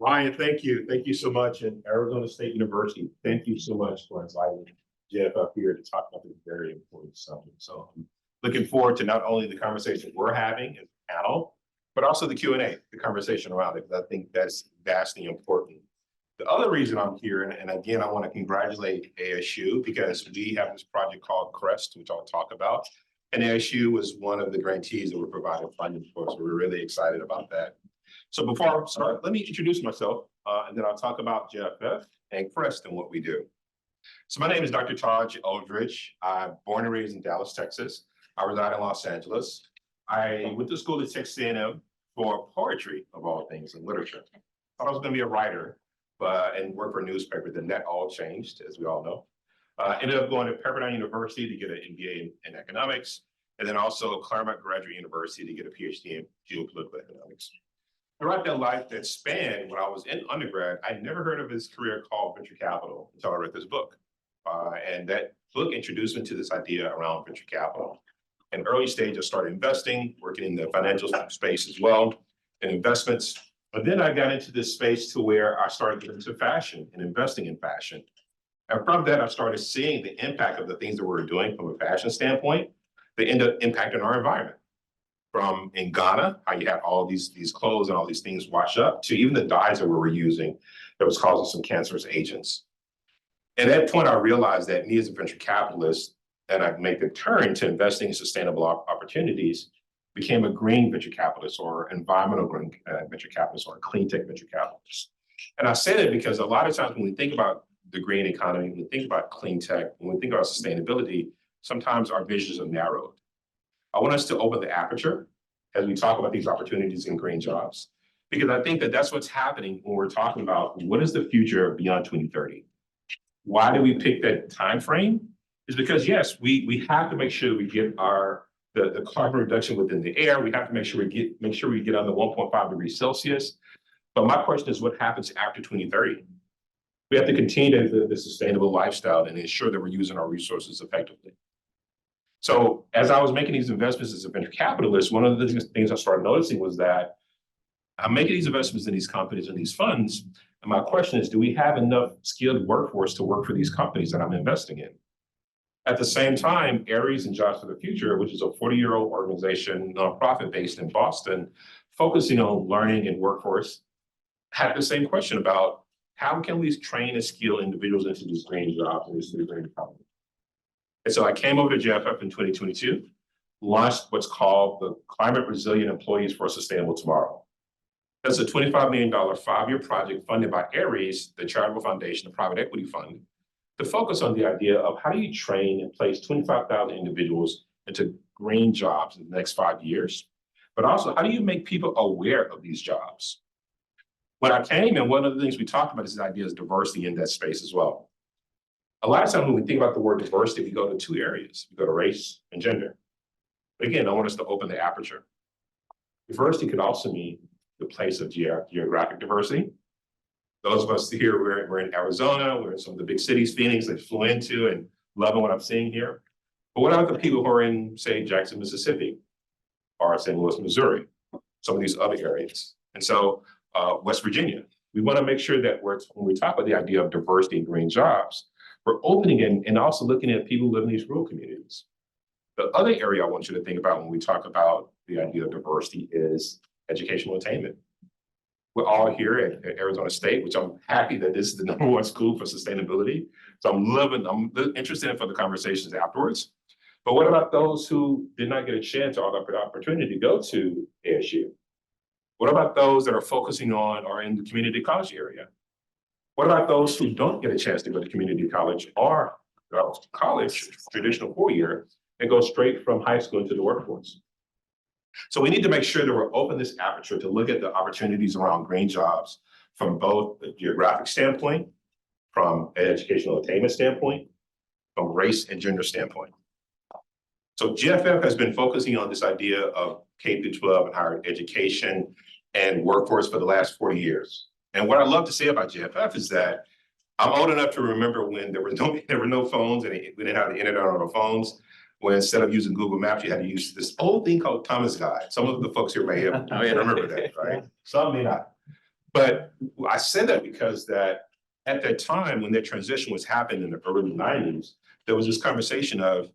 Ryan, thank you. Thank you so much. And Arizona State University, thank you so much for inviting Jeff up here to talk about this very important subject. So I'm looking forward to not only the conversation we're having as a panel, but also the Q&A, the conversation around it, because I think that's vastly important. The other reason I'm here, and again, I want to congratulate ASU because we have this project called CREST, which I'll talk about. And ASU was one of the grantees that were provided funding for, so we're really excited about that. So before I start, let me introduce myself, and then I'll talk about JFF and CREST and what we do. So my name is Dr. Taj Eldridge. I'm born and raised in Dallas, Texas. I reside in Los Angeles. I went to school at Texas A&M for poetry, of all things, and literature. Thought I was going to be a writer, and work for a newspaper. Then that all changed, as we all know. Ended up going to Pepperdine University to get an MBA in economics, and then also Claremont Graduate University to get a PhD in geopolitical economics. Throughout that life, that span, when I was in undergrad, I never heard of this career called venture capital until I read this book. And that book introduced me to this idea around venture capital. In early stage, I started investing, working in the financial space as well, and investments. But then I got into this space to where I started getting into fashion and investing in fashion. And from that, I started seeing the impact of the things that we were doing from a fashion standpoint that end up impacting our environment. From in Ghana, how you had all these clothes and all these things wash up, to even the dyes that we were using that was causing some cancerous agents. At that point, I realized that me as a venture capitalist, and I make the turn to investing in sustainable opportunities, became a green venture capitalist or environmental green venture capitalist or a clean tech venture capitalist. And I say that because a lot of times when we think about the green economy, when we think about clean tech, when we think about sustainability, sometimes our visions are narrowed. I want us to open the aperture as we talk about these opportunities in green jobs, because I think that that's what's happening when we're talking about what is the future beyond 2030. Why do we pick that time frame? Is because yes, we have to make sure we get the carbon reduction within the air. We have to make sure we get under 1.5 degrees Celsius. But my question is, what happens after 2030? We have to continue to live the sustainable lifestyle and ensure that we're using our resources effectively. So as I was making these investments as a venture capitalist, one of the things I started noticing was that I'm making these investments in these companies and these funds. And my question is, do we have enough skilled workforce to work for these companies that I'm investing in? At the same time, Aries and Jobs for the Future, which is a 40-year-old organization, nonprofit based in Boston, focusing on learning and workforce, had the same question about how can we train and skill individuals into these green jobs and these green economy. And so I came over to JFF in 2022, launched what's called the Climate Resilient Employees for a Sustainable Tomorrow. That's a $25 million 5-year project funded by Aries, the charitable foundation, the private equity fund, to focus on the idea of how do you train and place 25,000 individuals into green jobs in the next 5 years, but also how do you make people aware of these jobs? When I came, and one of the things we talked about is the idea of diversity in that space as well. A lot of times when we think about the word diversity, we go to 2 areas. We go to race and gender. But again, I want us to open the aperture. Diversity could also mean the place of geographic diversity. Those of us here, we're in Arizona, we're in some of the big cities, Phoenix, I flew into and loving what I'm seeing here. But what about the people who are in, say, Jackson, Mississippi, or St. Louis, Missouri, some of these other areas? And so West Virginia, we want to make sure that when we talk about the idea of diversity in green jobs, we're opening it and also looking at people who live in these rural communities. The other area I want you to think about when we talk about the idea of diversity is educational attainment. We're all here at Arizona State, which I'm happy that this is the #1 school for sustainability. So I'm interested in for the conversations afterwards. But what about those who did not get a chance or the opportunity to go to ASU? What about those that are focusing on or in the community college area? What about those who don't get a chance to go to community college or college, traditional 4-year, and go straight from high school into the workforce? So we need to make sure that we're open this aperture to look at the opportunities around green jobs from both the geographic standpoint, from an educational attainment standpoint, from race and gender standpoint. So GFF has been focusing on this idea of K-12 and higher education and workforce for the last 40 years. And what I love to say about GFF is that I'm old enough to remember when there were no phones and we didn't have the internet on our phones, when instead of using Google Maps, you had to use this old thing called Thomas Guide. Some of the folks here may have remember that, right? Some may not. But I said that because that at that time, when that transition was happening in the early 90s, there was this conversation of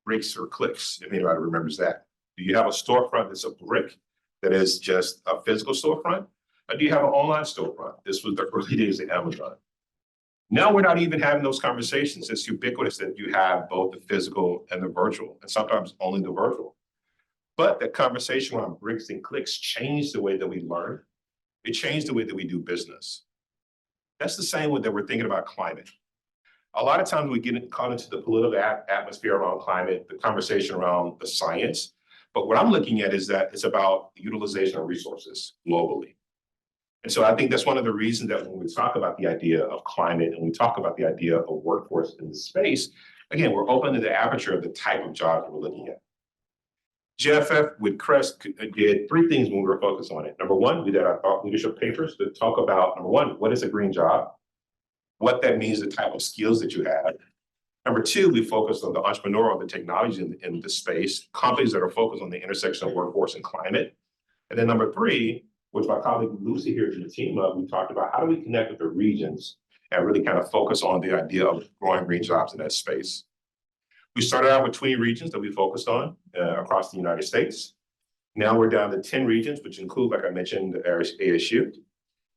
bricks or clicks, if anybody remembers that. Do you have a storefront that's a brick that is just a physical storefront? Or do you have an online storefront? This was the early days of Amazon. Now we're not even having those conversations. It's ubiquitous that you have both the physical and the virtual, and sometimes only the virtual. But the conversation around bricks and clicks changed the way that we learn. It changed the way that we do business. That's the same way that we're thinking about climate. A lot of times we get caught into the political atmosphere around climate, the conversation around the science. But what I'm looking at is that it's about the utilization of resources globally. And so I think that's one of the reasons that when we talk about the idea of climate and we talk about the idea of workforce in the space, again, we're open to the aperture of the type of jobs we're looking at. JFF with Crest did three things when we were focused on it. Number one, we did our thought leadership papers to talk about, number one, what is a green job? What that means, the type of skills that you have. Number two, we focused on the entrepreneurial, the technology in the space, companies that are focused on the intersection of workforce and climate. And then number three, which my colleague Lucy here in the team of, we talked about how do we connect with the regions and really kind of focus on the idea of growing green jobs in that space. We started out with 20 regions that we focused on across the United States. Now we're down to 10 regions, which include, like I mentioned, ASU.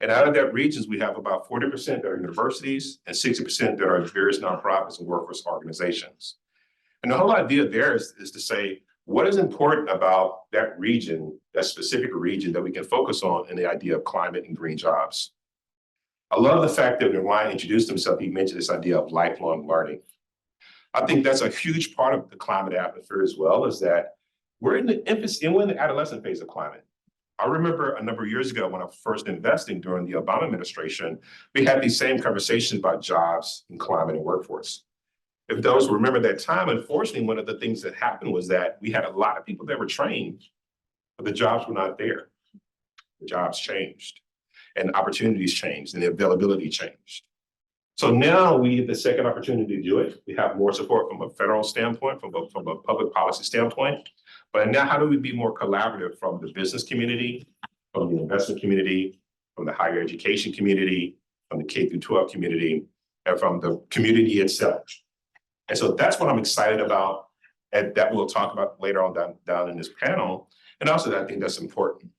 And out of that regions, we have about 40% that are universities and 60% that are various nonprofits and workforce organizations. And the whole idea there is to say, what is important about that region, that specific region that we can focus on in the idea of climate and green jobs? I love the fact that when Ryan introduced himself, he mentioned this idea of lifelong learning. I think that's a huge part of the climate atmosphere as well, is that we're in the infancy and we're in the adolescent phase of climate. I remember a number of years ago when I was first investing during the Obama administration, we had these same conversations about jobs and climate and workforce. If those remember that time, unfortunately, one of the things that happened was that we had a lot of people that were trained, but the jobs were not there. The jobs changed and opportunities changed and the availability changed. So now we get the second opportunity to do it. We have more support from a federal standpoint, from a public policy standpoint. But now how do we be more collaborative from the business community, from the investment community, from the higher education community, from the K through 12 community, and from the community itself? And so that's what I'm excited about, and that we'll talk about later on down in this panel. And also I think that's important.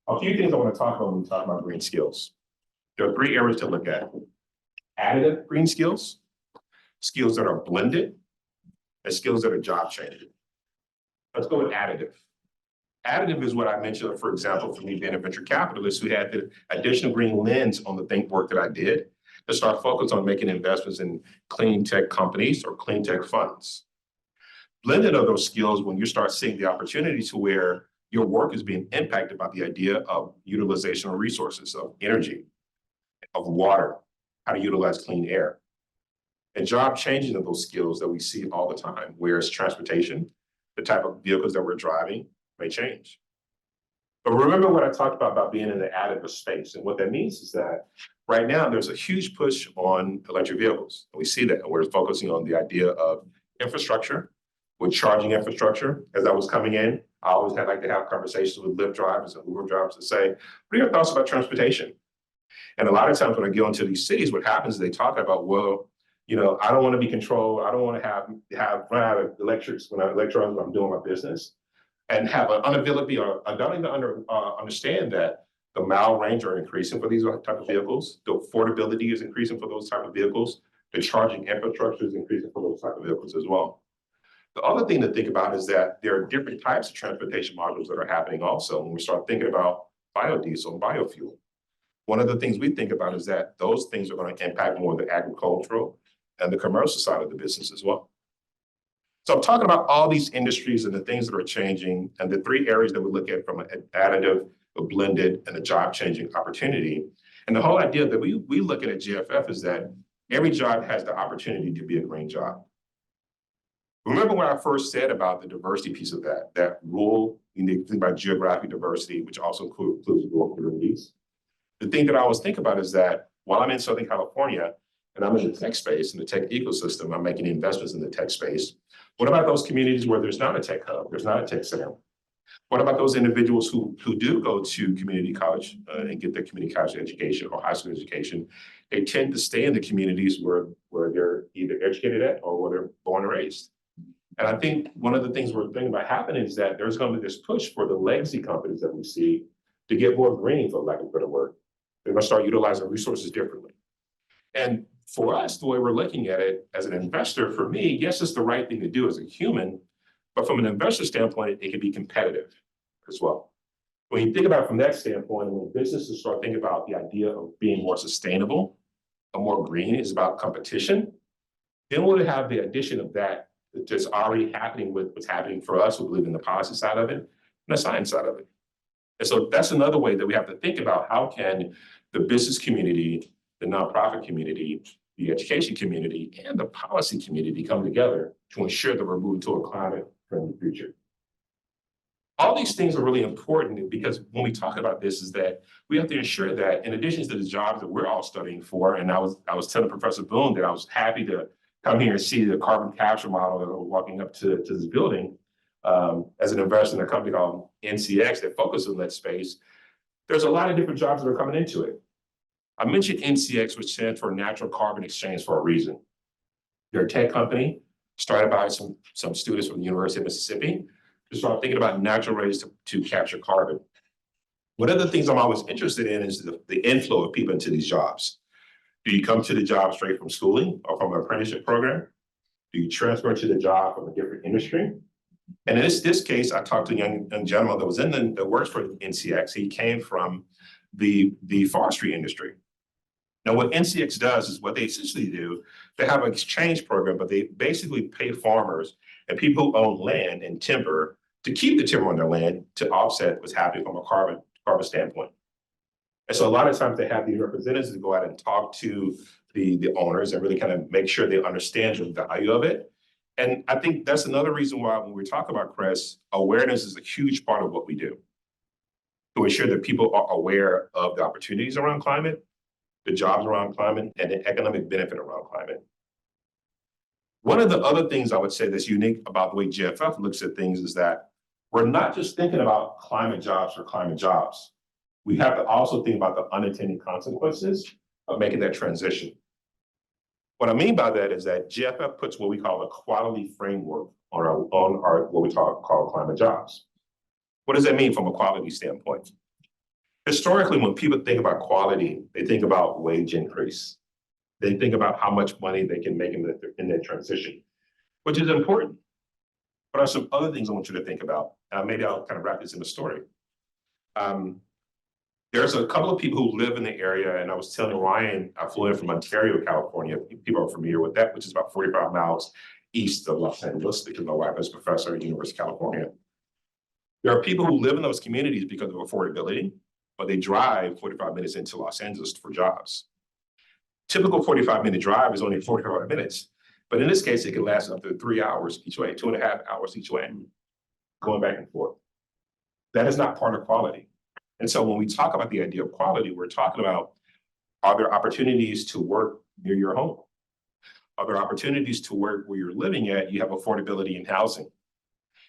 A few things I want to talk about when we talk about green skills. There are three areas to look at. Additive green skills, skills that are blended, and skills that are job changing. Let's go with additive. Additive is what I mentioned, for example, for me being a venture capitalist who had the additional green lens on the think work that I did to start focus on making investments in clean tech companies or clean tech funds. Blended of those skills when you start seeing the opportunity to where your work is being impacted by the idea of utilization of resources, of energy, of water, how to utilize clean air. And job changing of those skills that we see all the time, whereas transportation, the type of vehicles that we're driving may change. But remember what I talked about being in the additive space. And what that means is that right now there's a huge push on electric vehicles. And we see that, and we're focusing on the idea of infrastructure, with charging infrastructure. As I was coming in, I always had like to have conversations with Lyft drivers and Uber drivers to say, what are your thoughts about transportation? And a lot of times when I go into these cities, what happens is they talk about, well, you know, I don't want to be controlled. I don't want to run out of electrons when I'm doing my business, and have an unavailability, or I don't even understand that the mile range are increasing for these type of vehicles. The affordability is increasing for those type of vehicles. The charging infrastructure is increasing for those type of vehicles as well. The other thing to think about is that there are different types of transportation modules that are happening also when we start thinking about biodiesel and biofuel. One of the things we think about is that those things are going to impact more the agricultural and the commercial side of the business as well. So I'm talking about all these industries and the things that are changing, and the three areas that we look at from an additive, a blended, and a job-changing opportunity. And the whole idea that we look at GFF is that every job has the opportunity to be a green job. Remember what I first said about the diversity piece of that rural, you need to think about geographic diversity, which also includes rural communities. The thing that I always think about is that while I'm in Southern California and I'm in the tech space, in the tech ecosystem, I'm making investments in the tech space. What about those communities where there's not a tech hub, there's not a tech center? What about those individuals who do go to community college and get their community college education or high school education? They tend to stay in the communities where they're either educated at or where they're born and raised. And I think one of the things we're thinking about happening is that there's going to be this push for the legacy companies that we see to get more green, for lack of a better word. They're going to start utilizing resources differently. And for us, the way we're looking at it as an investor, for me, yes, it's the right thing to do as a human, but from an investor standpoint, it can be competitive as well. When you think about it from that standpoint, when businesses start thinking about the idea of being more sustainable or more green is about competition, then we'll have the addition of that that's already happening with what's happening for us who believe in the policy side of it and the science side of it. And so that's another way that we have to think about how can the business community, the nonprofit community, the education community, and the policy community come together to ensure that we're moving to a climate-friendly future. All these things are really important because when we talk about this is that we have to ensure that in addition to the jobs that we're all studying for, and I was telling Professor Boone that I was happy to come here and see the carbon capture model that I was walking up to this building as an investor in a company called NCX that focuses on that space. There's a lot of different jobs that are coming into it. I mentioned NCX, which stands for Natural Carbon Exchange for a reason. They're a tech company started by some students from the University of Mississippi to start thinking about natural ways to capture carbon. One of the things I'm always interested in is the inflow of people into these jobs. Do you come to the job straight from schooling or from an apprenticeship program? Do you transfer to the job from a different industry? And in this case, I talked to a young gentleman that was that works for NCX. He came from the forestry industry. Now, what NCX does is what they essentially do, they have an exchange program, but they basically pay farmers and people who own land and timber to keep the timber on their land to offset what's happening from a carbon standpoint. And so a lot of times they have these representatives to go out and talk to the owners and really kind of make sure they understand the value of it. And I think that's another reason why when we talk about CREST, awareness is a huge part of what we do to ensure that people are aware of the opportunities around climate, the jobs around climate, and the economic benefit around climate. One of the other things I would say that's unique about the way GFF looks at things is that we're not just thinking about climate jobs for climate jobs. We have to also think about the unintended consequences of making that transition. What I mean by that is that GFF puts what we call a quality framework on our what we call climate jobs. What does that mean from a quality standpoint? Historically, when people think about quality, they think about wage increase. They think about how much money they can make in their transition, which is important. But there are some other things I want you to think about. Maybe I'll kind of wrap this in a story. There's a couple of people who live in the area, and I was telling Ryan, I flew in from Ontario, California. People are familiar with that, which is about 45 miles east of Los Angeles, because my wife is a professor at the University of California. There are people who live in those communities because of affordability, but they drive 45 minutes into Los Angeles for jobs. Typical 45-minute drive is only 45 minutes, but in this case, it can last up to 3 hours each way, 2.5 hours each way, going back and forth. That is not part of quality. And so when we talk about the idea of quality, we're talking about, are there opportunities to work near your home? Are there opportunities to work where you're living at, you have affordability in housing?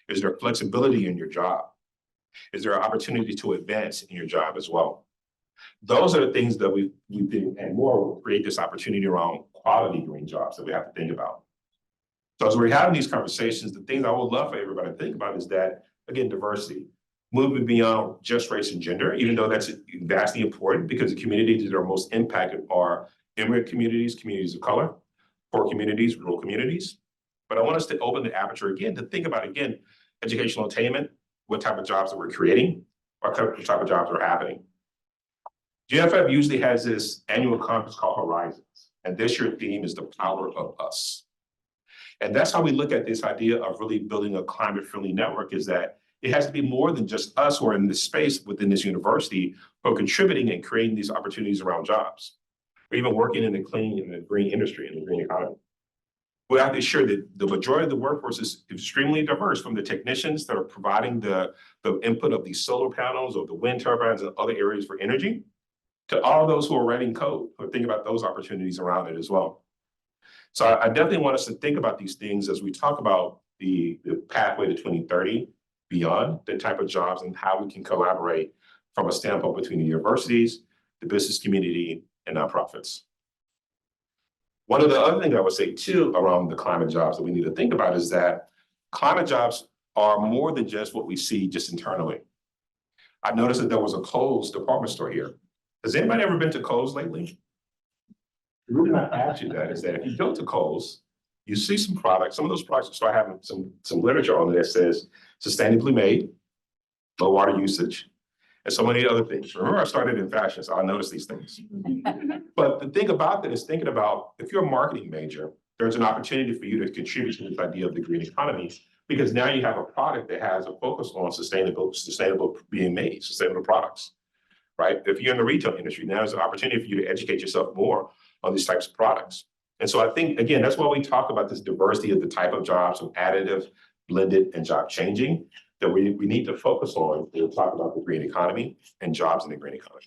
Is there flexibility in your job? Is there an opportunity to advance in your job as well? Those are the things that we think and more will create this opportunity around quality green jobs that we have to think about. So as we're having these conversations, the things I would love for everybody to think about is that, again, diversity. Moving beyond just race and gender, even though that's vastly important because the communities that are most impacted are immigrant communities, communities of color, poor communities, rural communities. But I want us to open the aperture again to think about, again, educational attainment, what type of jobs that we're creating, what type of jobs are happening. GFF usually has this annual conference called Horizons, and this year's theme is the power of us. And that's how we look at this idea of really building a climate-friendly network, is that it has to be more than just us who are in this space within this university who are contributing and creating these opportunities around jobs, or even working in the clean and the green industry and the green economy. We have to ensure that the majority of the workforce is extremely diverse, from the technicians that are providing the input of these solar panels or the wind turbines and other areas for energy, to all those who are writing code, or think about those opportunities around it as well. So I definitely want us to think about these things as we talk about the pathway to 2030, beyond the type of jobs and how we can collaborate from a standpoint between the universities, the business community, and nonprofits. One of the other things I would say too around the climate jobs that we need to think about is that climate jobs are more than just what we see just internally. I've noticed that there was a Kohl's department store here. Has anybody ever been to Kohl's lately? The reason I ask you that is that if you go to Kohl's, you see some products, some of those products start having some literature on it that says sustainably made, low water usage, and so many other things. Remember, I started in fashion, so I noticed these things. But the thing about that is thinking about, if you're a marketing major, there's an opportunity for you to contribute to this idea of the green economy, because now you have a product that has a focus on sustainable being made, sustainable products, right? If you're in the retail industry, now there's an opportunity for you to educate yourself more on these types of products. And so I think, again, that's why we talk about this diversity of the type of jobs, from additive, blended, and job changing, that we need to focus on when we talk about the green economy and jobs in the green economy.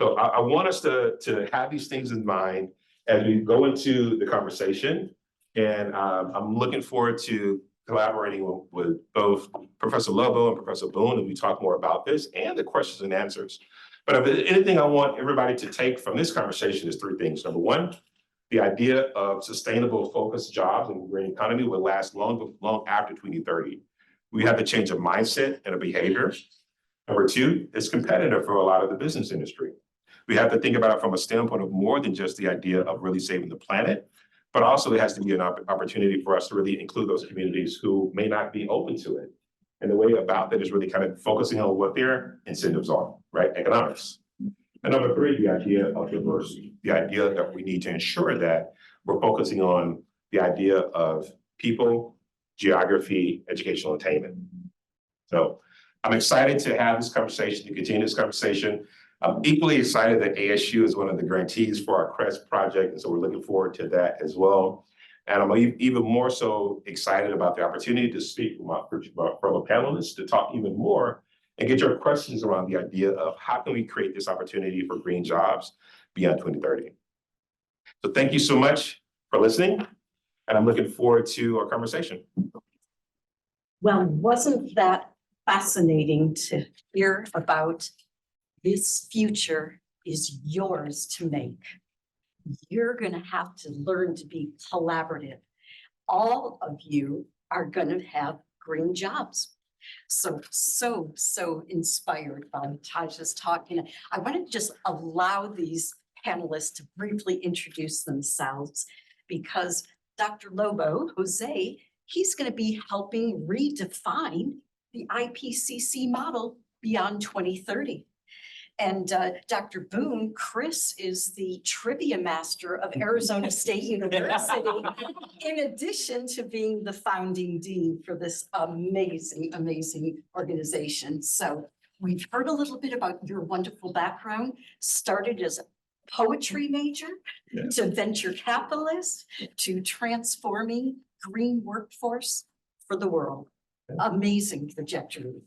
So I want us to have these things in mind as we go into the conversation. And I'm looking forward to collaborating with both Professor Lobo and Professor Boone as we talk more about this and the questions and answers. But if there's anything I want everybody to take from this conversation is three things. Number one, the idea of sustainable focused jobs in the green economy will last long after 2030. We have to change a mindset and a behavior. Number two, it's competitive for a lot of the business industry. We have to think about it from a standpoint of more than just the idea of really saving the planet, but also it has to be an opportunity for us to really include those communities who may not be open to it. And the way about that is really kind of focusing on what their incentives are, right? Economics. And number three, the idea of diversity, the idea that we need to ensure that we're focusing on the idea of people, geography, educational attainment. So I'm excited to have this conversation, to continue this conversation. I'm equally excited that ASU is one of the grantees for our CREST project, and so we're looking forward to that as well. And I'm even more so excited about the opportunity to speak from a panelist to talk even more and get your questions around the idea of how can we create this opportunity for green jobs beyond 2030. So thank you so much for listening, and I'm looking forward to our conversation. Well, wasn't that fascinating to hear about? This future is yours to make. You're going to have to learn to be collaborative. All of you are going to have green jobs. So inspired by Taja's talk. I want to just allow these panelists to briefly introduce themselves, because Dr. Lobo, Jose, he's going to be helping redefine the IPCC model beyond 2030. And Dr. Boone, Chris is the trivia master of Arizona State University, in addition to being the founding dean for this amazing, amazing organization. So we've heard a little bit about your wonderful background, started as a poetry major, to venture capitalist, to transforming green workforce for the world. Amazing trajectory.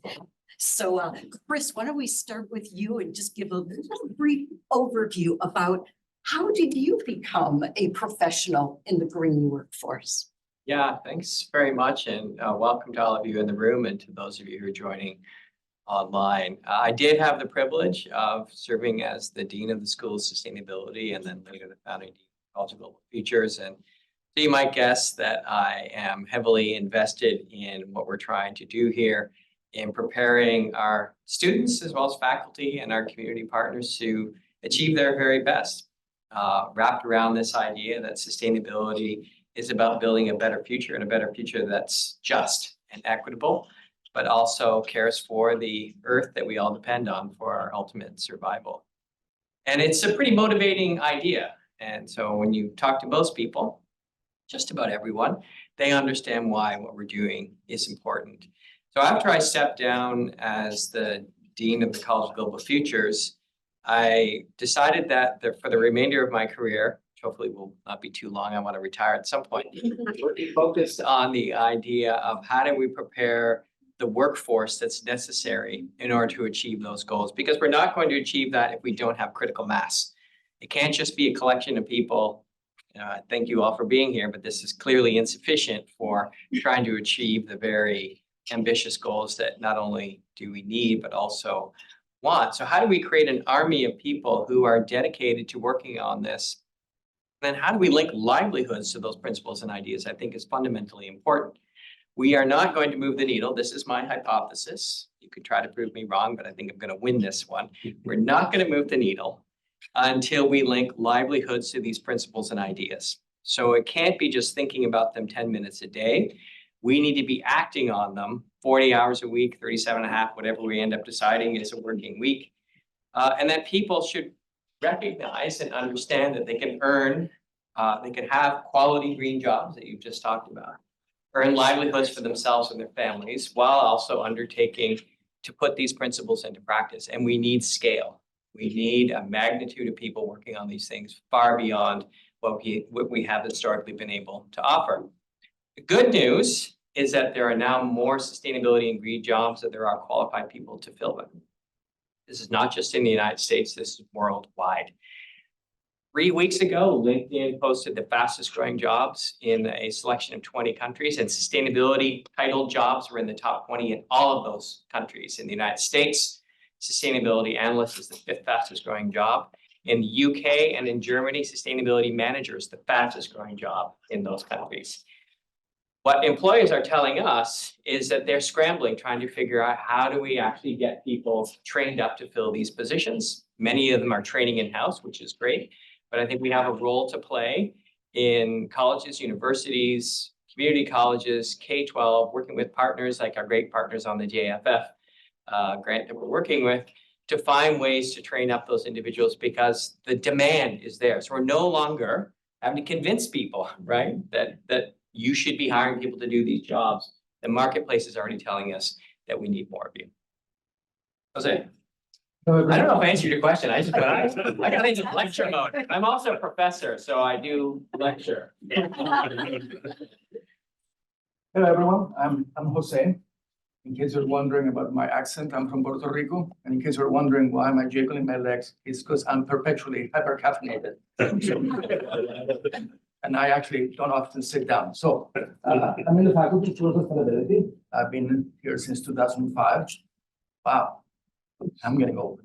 So Chris, why don't we start with you and just give a little brief overview about how did you become a professional in the green workforce? Yeah, thanks very much. And welcome to all of you in the room and to those of you who are joining online. I did have the privilege of serving as the Dean of the School of Sustainability and then later the founding Dean of College of Global Futures. And so you might guess that I am heavily invested in what we're trying to do here in preparing our students as well as faculty and our community partners to achieve their very best, wrapped around this idea that sustainability is about building a better future, and a better future that's just and equitable, but also cares for the earth that we all depend on for our ultimate survival. And it's a pretty motivating idea. And so when you talk to most people, just about everyone, they understand why what we're doing is important. So after I stepped down as the Dean of the College of Global Futures, I decided that for the remainder of my career, which hopefully will not be too long, I want to retire at some point, we'll be focused on the idea of how do we prepare the workforce that's necessary in order to achieve those goals, because we're not going to achieve that if we don't have critical mass. It can't just be a collection of people. Thank you all for being here, but this is clearly insufficient for trying to achieve the very ambitious goals that not only do we need, but also want. So how do we create an army of people who are dedicated to working on this? Then how do we link livelihoods to those principles and ideas? I think is fundamentally important. We are not going to move the needle. This is my hypothesis. You could try to prove me wrong, but I think I'm going to win this one. We're not going to move the needle until we link livelihoods to these principles and ideas. So it can't be just thinking about them 10 minutes a day. We need to be acting on them 40 hours a week, 37 and a half, whatever we end up deciding is a working week. And that people should recognize and understand that they can earn, they can have quality green jobs that you've just talked about, earn livelihoods for themselves and their families, while also undertaking to put these principles into practice. And we need scale. We need a magnitude of people working on these things far beyond what we have historically been able to offer. The good news is that there are now more sustainability and green jobs that there are qualified people to fill them. This is not just in the United States, this is worldwide. 3 weeks ago, LinkedIn posted the fastest growing jobs in a selection of 20 countries, and sustainability titled jobs were in the top 20 in all of those countries. In the United States, sustainability analyst is the 5th fastest growing job. In the UK and in Germany, sustainability manager is the fastest growing job in those countries. What employers are telling us is that they're scrambling, trying to figure out how do we actually get people trained up to fill these positions. Many of them are training in-house, which is great, but I think we have a role to play in colleges, universities, community colleges, K-12, working with partners like our great partners on the JFF grant that we're working with, to find ways to train up those individuals because the demand is there. So we're no longer having to convince people, right, that you should be hiring people to do these jobs. The marketplace is already telling us that we need more of you. Jose, I don't know if I answered your question. I got into lecture mode. I'm also a professor, so I do lecture. Hello, everyone. I'm Jose. In case you're wondering about my accent, I'm from Puerto Rico. And in case you're wondering why am I jiggling my legs, it's because I'm perpetually hypercaffeinated. And I actually don't often sit down. So I'm in the Faculty for Sustainability. I've been here since 2005. Wow, I'm getting old.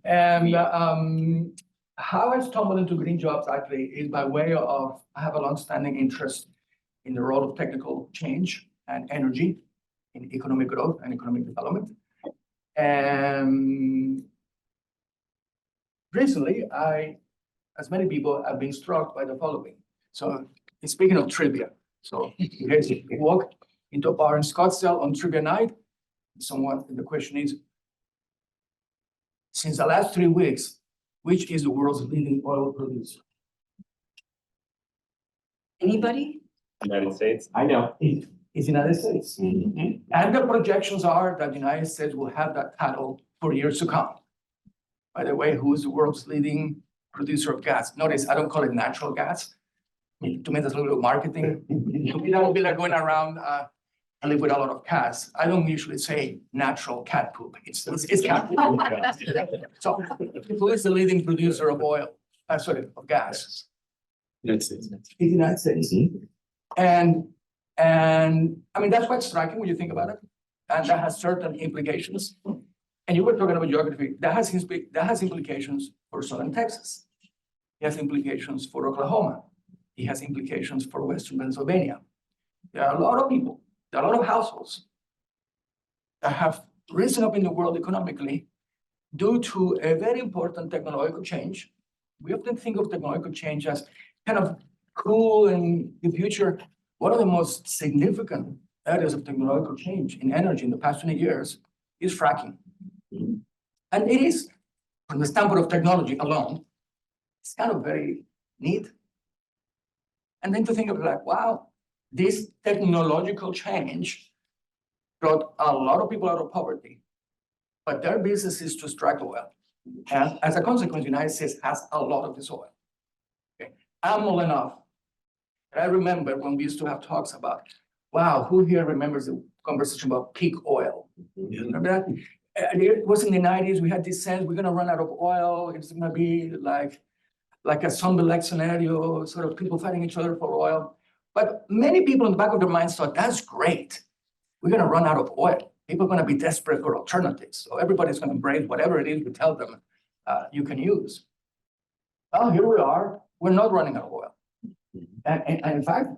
And how I stumbled into green jobs actually is by way of, I have a longstanding interest in the role of technical change and energy in economic growth and economic development. And recently, as many people, have been struck by the following. So speaking of trivia, so here's you walk into a bar in Scottsdale on trivia night. The question is, since the last 3 weeks, which is the world's leading oil producer? Anybody? United States. I know. It's United States. And the projections are that the United States will have that title for years to come. By the way, who is the world's leading producer of gas? Notice, I don't call it natural gas. To me, that's a little bit of marketing. To me, that would be like going around, I live with a lot of cats. I don't usually say natural cat poop. It's cat poop. So who is the leading producer of oil? Of gas? United States. It's the United States. And I mean, that's quite striking when you think about it. And that has certain implications. And you were talking about geography. That has implications for Southern Texas. It has implications for Oklahoma. It has implications for Western Pennsylvania. There are a lot of people, there are a lot of households that have risen up in the world economically due to a very important technological change. We often think of technological change as kind of cool in the future. One of the most significant areas of technological change in energy in the past 20 years is fracking. And it is, from the standpoint of technology alone, it's kind of very neat. And then to think of it like, wow, this technological change brought a lot of people out of poverty, but their business is to extract oil. And as a consequence, the United States has a lot of this oil. Okay. I'm old enough. I remember when we used to have talks about, wow, who here remembers the conversation about peak oil? Remember that? It was in the 90s, we had this sense we're gonna run out of oil. It's gonna be like a zombie-like scenario, sort of people fighting each other for oil. But many people in the back of their minds thought, that's great. we're gonna run out of oil. People are gonna be desperate for alternatives. So everybody's gonna embrace whatever it is we tell them you can use. Well, here we are, we're not running out of oil. And in fact,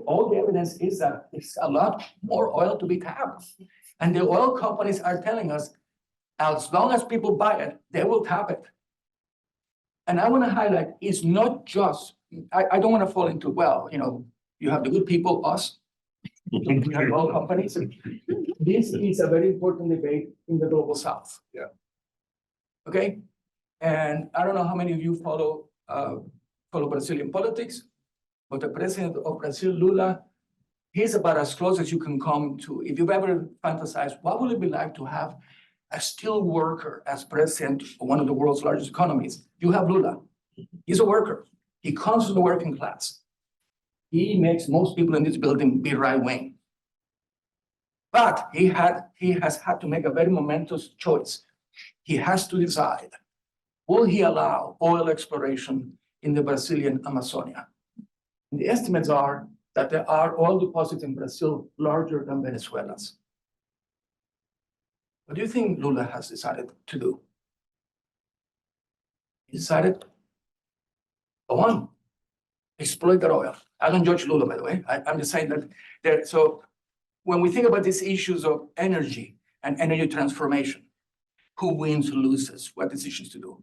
all the evidence is that it's a lot more oil to be tapped. And the oil companies are telling us, as long as people buy it, they will tap it. And I want to highlight, it's not just, I don't want to fall into, well, you have the good people, us, you have oil companies. This is a very important debate in the global south. Yeah. Okay, and I don't know how many of you follow Brazilian politics, but the president of Brazil, Lula, he's about as close as you can come to, if you've ever fantasized, what would it be like to have a steel worker as president of one of the world's largest economies? You have Lula. He's a worker. He comes from the working class. He makes most people in this building be right-wing. But he has had to make a very momentous choice. He has to decide, will he allow oil exploration in the Brazilian Amazonia? And the estimates are that there are oil deposits in Brazil larger than Venezuela's. What do you think Lula has decided to do? He decided, go on, exploit that oil. I don't judge Lula, by the way. I'm just saying that so when we think about these issues of energy and energy transformation, who wins, who loses, what decisions to do,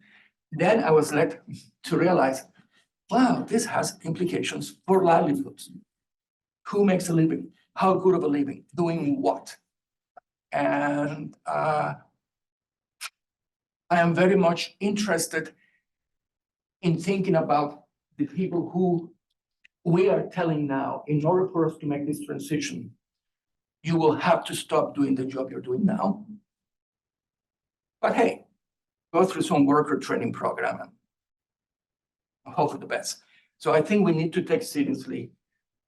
then I was led to realize, wow, this has implications for livelihoods. Who makes a living? How good of a living? Doing what? And I am very much interested in thinking about the people who we are telling now, in order for us to make this transition, you will have to stop doing the job you're doing now. But hey, go through some worker training program and hope for the best. So I think we need to take seriously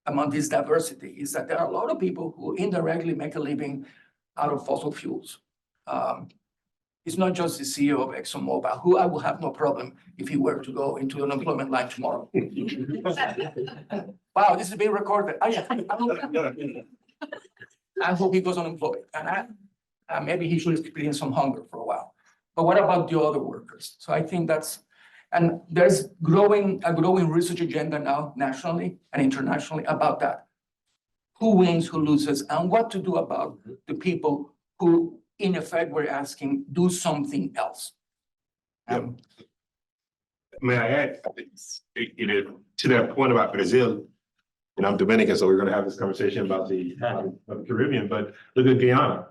among this diversity is that there are a lot of people who indirectly make a living out of fossil fuels. It's not just the CEO of ExxonMobil, who I will have no problem if he were to go into an unemployment line tomorrow. Wow, this is being recorded. I hope he goes unemployed, and maybe he should experience some hunger for a while. But what about the other workers? So I think and there's a growing research agenda now, nationally and internationally, about that. Who wins, who loses, and what to do about the people who, in effect, we're asking, do something else. May I add, to that point about Brazil, and I'm Dominican, so we're gonna have this conversation about the Caribbean, but look at Guyana.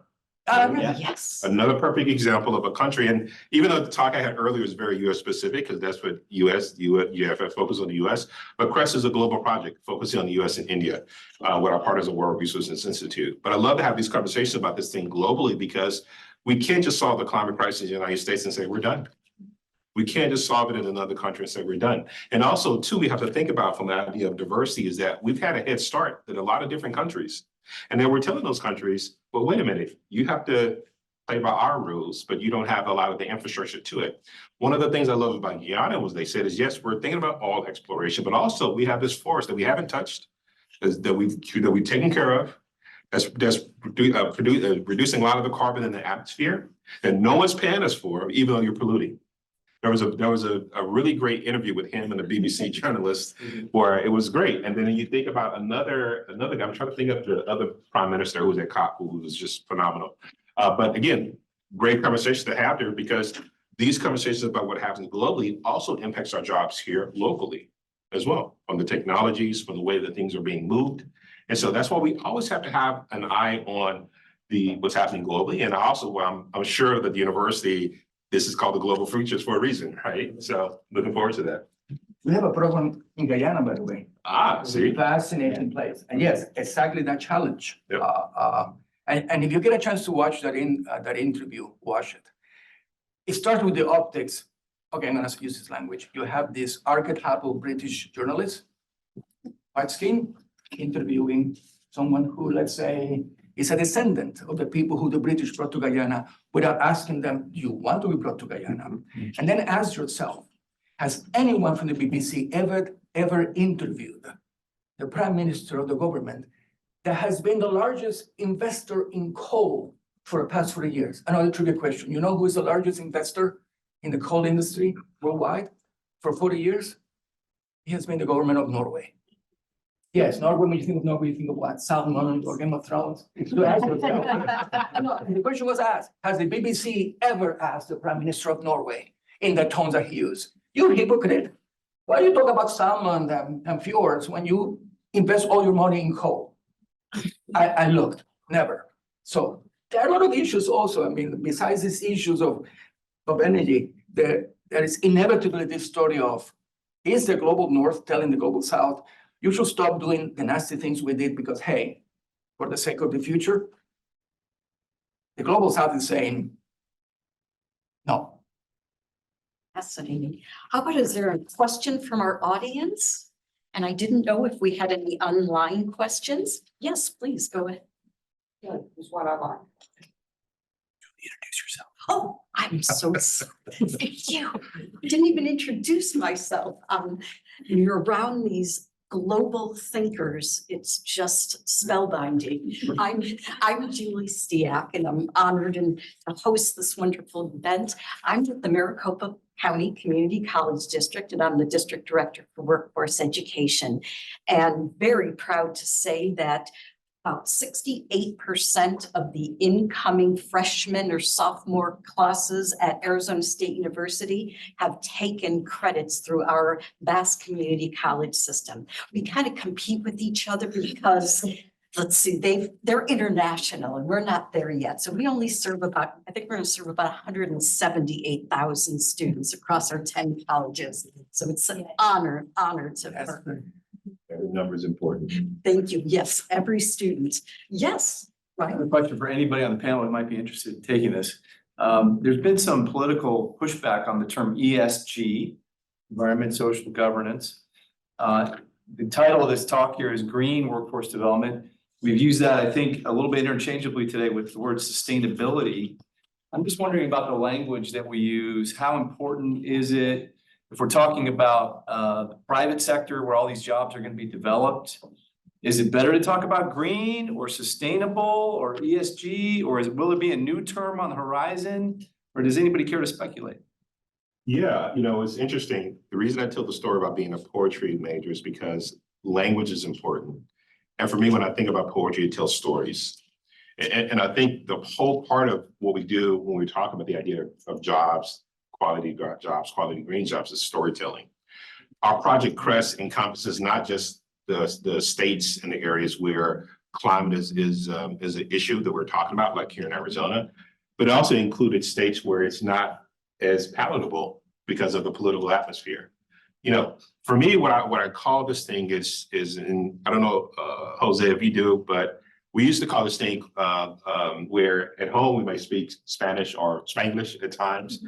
Yes. Another perfect example of a country, and even though the talk I had earlier was very US specific, because that's what UFF focus on the US, but CREST is a global project focusing on the US and India, with our partners at World Resources Institute. But I love to have these conversations about this thing globally, because we can't just solve the climate crisis in the United States and say, we're done. We can't just solve it in another country and say we're done. And also, too, we have to think about from the idea of diversity is that we've had a head start in a lot of different countries. And then we're telling those countries, well, wait a minute, you have to play by our rules, but you don't have a lot of the infrastructure to it. One of the things I love about Guyana was they said is, yes, we're thinking about oil exploration, but also we have this forest that we haven't touched, that we've taken care of, that's reducing a lot of the carbon in the atmosphere that no one's paying us for, even though you're polluting. There was a really great interview with him and a BBC journalist where it was great. And then you think about another guy, I'm trying to think of the other prime minister who was at COP, who was just phenomenal. But again, great conversation to have there, because these conversations about what happens globally also impacts our jobs here locally as well, from the technologies, from the way that things are being moved. And so that's why we always have to have an eye on what's happening globally. And also, I'm sure that the university, this is called the Global Futures for a reason, right? So looking forward to that. We have a program in Guyana, by the way. See? Fascinating place. And yes, exactly that challenge. Yep. And if you get a chance to watch that interview, watch it. It starts with the optics. Okay, I'm gonna use this language. You have this archetypal British journalist, white skin, interviewing someone who, let's say, is a descendant of the people who the British brought to Guyana without asking them, do you want to be brought to Guyana? And then ask yourself, has anyone from the BBC ever interviewed the prime minister of the government that has been the largest investor in coal for the past 40 years. Another trivia question. You know who is the largest investor in the coal industry worldwide for 40 years? He has been the government of Norway. Yes, Norway, when you think of Norway, you think of what? Salmon or Game of Thrones. So ask yourself. No, the question was asked, has the BBC ever asked the Prime Minister of Norway in the tones that he used? You hypocrite. Why do you talk about salmon and fjords when you invest all your money in coal? I looked, never. So there are a lot of issues also. I mean, besides these issues of energy, there is inevitably this story of, is the global north telling the global south, you should stop doing the nasty things we did because, hey, for the sake of the future? The global south is saying, no. Fascinating. How about, is there a question from our audience? And I didn't know if we had any online questions. Yes, please, go ahead. Is what I like. Introduce yourself. Oh, I'm so sorry. Thank you. I didn't even introduce myself. You're around these global thinkers. It's just spellbinding. I'm Julie Stiak, and I'm honored to host this wonderful event. I'm with the Maricopa County Community College District, and I'm the District Director for Workforce Education. And very proud to say that about 68% of the incoming freshman or sophomore classes at Arizona State University have taken credits through our vast community college system. We kind of compete with each other because, let's see, they're international and we're not there yet. So we only serve about, I think we're going to serve about 178,000 students across our 10 colleges. So it's an honor to partner. Every number is important. Thank you. Yes, every student. Yes, I have right. a question for anybody on the panel that might be interested in taking this. There's been some political pushback on the term ESG, environment, social governance. The title of this talk here is Green Workforce Development. We've used that, I think, a little bit interchangeably today with the word sustainability. I'm just wondering about the language that we use. How important is it? If we're talking about the private sector where all these jobs are going to be developed, is it better to talk about green or sustainable or ESG, or will it be a new term on the horizon? Or does anybody care to speculate? Yeah, it's interesting. The reason I tell the story about being a poetry major is because language is important. And for me, when I think about poetry, it tells stories. And I think the whole part of what we do when we talk about the idea of jobs, quality jobs, quality green jobs, is storytelling. Our Project CREST encompasses not just the states and the areas where climate is an issue that we're talking about, like here in Arizona, but it also included states where it's not as palatable because of the political atmosphere. For me, what I call this thing is in, I don't know, Jose, if you do, but we used to call this thing where at home we might speak Spanish or Spanglish at times.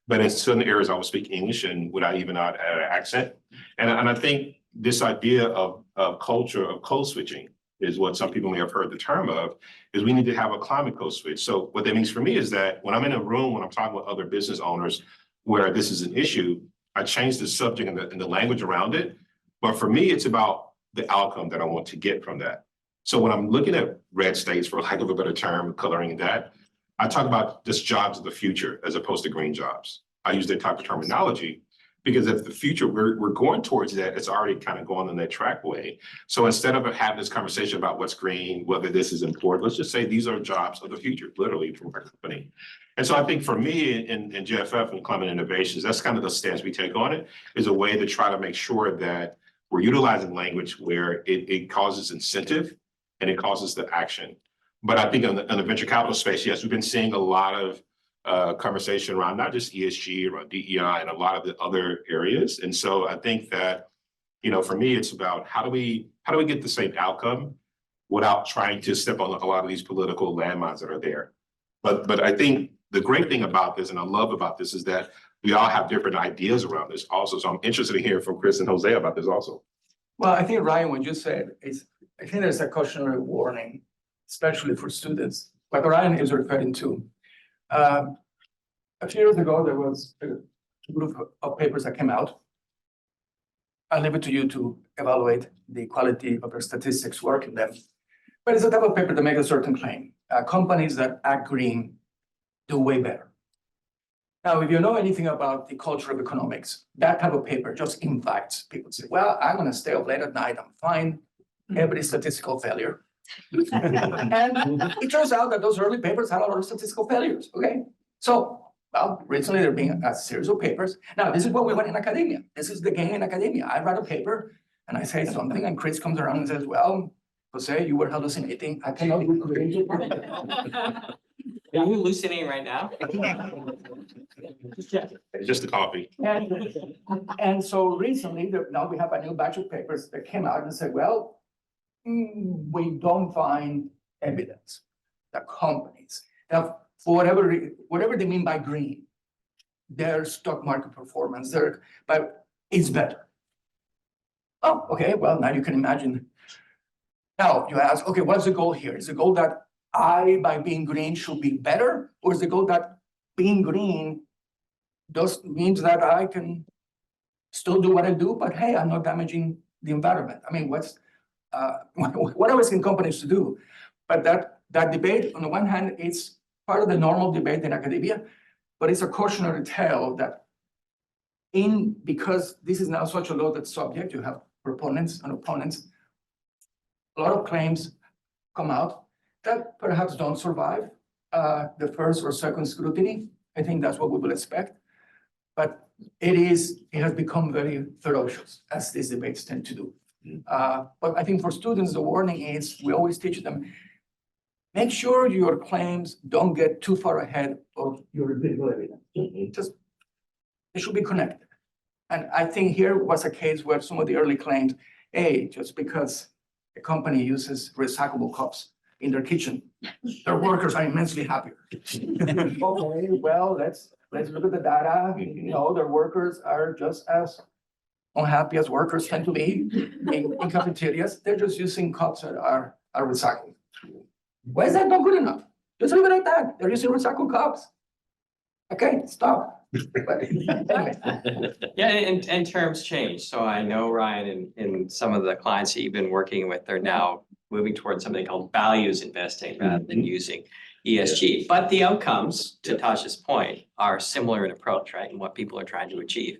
But in certain areas, I would speak English and without even an accent. And I think this idea of culture of code switching is what some people may have heard the term of, is we need to have a climate code switch. So what that means for me is that when I'm in a room, when I'm talking with other business owners where this is an issue, I change the subject and the language around it. But for me, it's about the outcome that I want to get from that. So when I'm looking at red states, for lack of a better term, coloring that, I talk about just jobs of the future as opposed to green jobs. I use that type of terminology because if the future we're going towards that, it's already kind of going in that track way. So instead of having this conversation about what's green, whether this is important, let's just say these are jobs of the future, literally, from our company. And so I think for me in JFF and Climate Innovations, that's kind of the stance we take on it, is a way to try to make sure that we're utilizing language where it causes incentive and it causes the action. But I think in the venture capital space, yes, we've been seeing a lot of conversation around not just ESG, around DEI, and a lot of the other areas. And so I think that, for me, it's about how do we get the same outcome without trying to step on a lot of these political landmines that are there. But I think the great thing about this, and I love about this, is that we all have different ideas around this also. So I'm interested in hearing from Chris and Jose about this also. Well, I think Ryan, what you said is, I think there's a cautionary warning, especially for students, like Ryan is referring to. A few years ago, there was a group of papers that came out. I'll leave it to you to evaluate the quality of your statistics work in them. But it's a type of paper that makes a certain claim. Companies that act green do way better. Now, if you know anything about the culture of economics, that type of paper just invites people to say, well, I'm gonna stay up late at night, I'm fine, every statistical failure. And it turns out that those early papers had a lot of statistical failures, okay? So, well, recently there have been a series of papers. Now, this is what we want in academia. This is the game in academia. I write a paper and I say something and Chris comes around and says, well, Jose, you were hallucinating. I cannot recreate it. Are you hallucinating right now? Just the coffee. And so recently, now we have a new batch of papers that came out and said, well, we don't find evidence that companies that for whatever they mean by green, their stock market performance, but it's better. Oh, okay, well, now you can imagine. Now you ask, okay, what's the goal here? Is the goal that by being green should be better? Or is the goal that being green means that I can still do what I do, but hey, I'm not damaging the environment? I mean, what else can companies do? But that debate, on the one hand, it's part of the normal debate in academia, but it's a cautionary tale that because this is now such a loaded subject, you have proponents and opponents, a lot of claims come out that perhaps don't survive the first or second scrutiny. I think that's what we will expect. But it has become very ferocious, as these debates tend to do. But I think for students, the warning is, we always teach them, make sure your claims don't get too far ahead of your empirical evidence. Just, they should be connected. And I think here was a case where some of the early claims, just because a company uses recyclable cups in their kitchen, their workers are immensely happier. Okay, well, let's look at the data. You know, their workers are just as unhappy as workers tend to be in cafeterias. They're just using cups that are recycled. Why is that not good enough? Just leave it like that. They're using recycled cups. Okay, stop. But anyway. Yeah, and terms change. So I know, Ryan, in some of the clients that you've been working with, they're now moving towards something called values investing rather than using ESG. But the outcomes, to Tasha's point, are similar in approach, right? And what people are trying to achieve.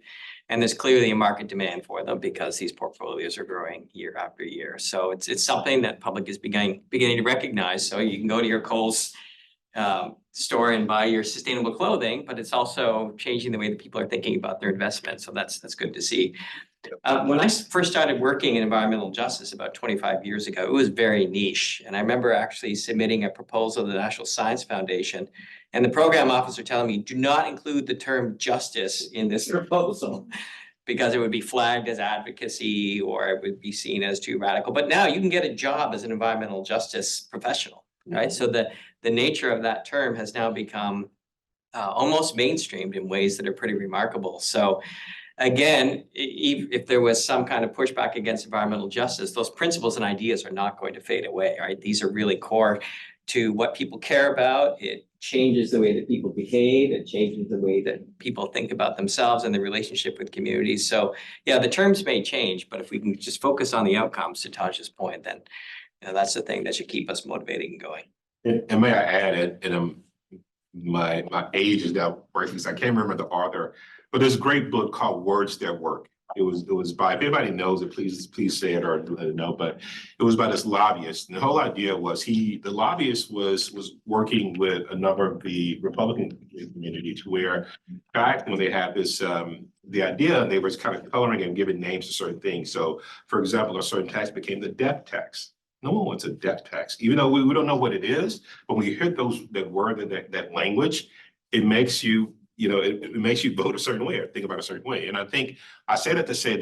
And there's clearly a market demand for them because these portfolios are growing year after year. So it's something that public is beginning to recognize. So you can go to your Kohl's store and buy your sustainable clothing, but it's also changing the way that people are thinking about their investments. So that's good to see. When I first started working in environmental justice about 25 years ago, it was very niche. And I remember actually submitting a proposal to the National Science Foundation, and the program officer telling me, do not include the term justice in this proposal, because it would be flagged as advocacy or it would be seen as too radical. But now you can get a job as an environmental justice professional, right? So the nature of that term has now become almost mainstreamed in ways that are pretty remarkable. So again, if there was some kind of pushback against environmental justice, those principles and ideas are not going to fade away, right? These are really core to what people care about. It changes the way that people behave. It changes the way that people think about themselves and the relationship with communities. So yeah, the terms may change, but if we can just focus on the outcomes, to Tasha's point, then that's the thing that should keep us motivated and going. And may I add it, and my age is now breaking, so I can't remember the author, but there's a great book called Words That Work. It was by, if anybody knows it, please say it or let it know, but it was by this lobbyist. And the whole idea was the lobbyist was working with a number of the Republican community to where back when they had this, the idea, they was kind of coloring and giving names to certain things. So for example, a certain tax became the death tax. No one wants a death tax, even though we don't know what it is. But when you hear that word and that language, it makes you, it makes you vote a certain way or think about a certain way. And I think I say that to say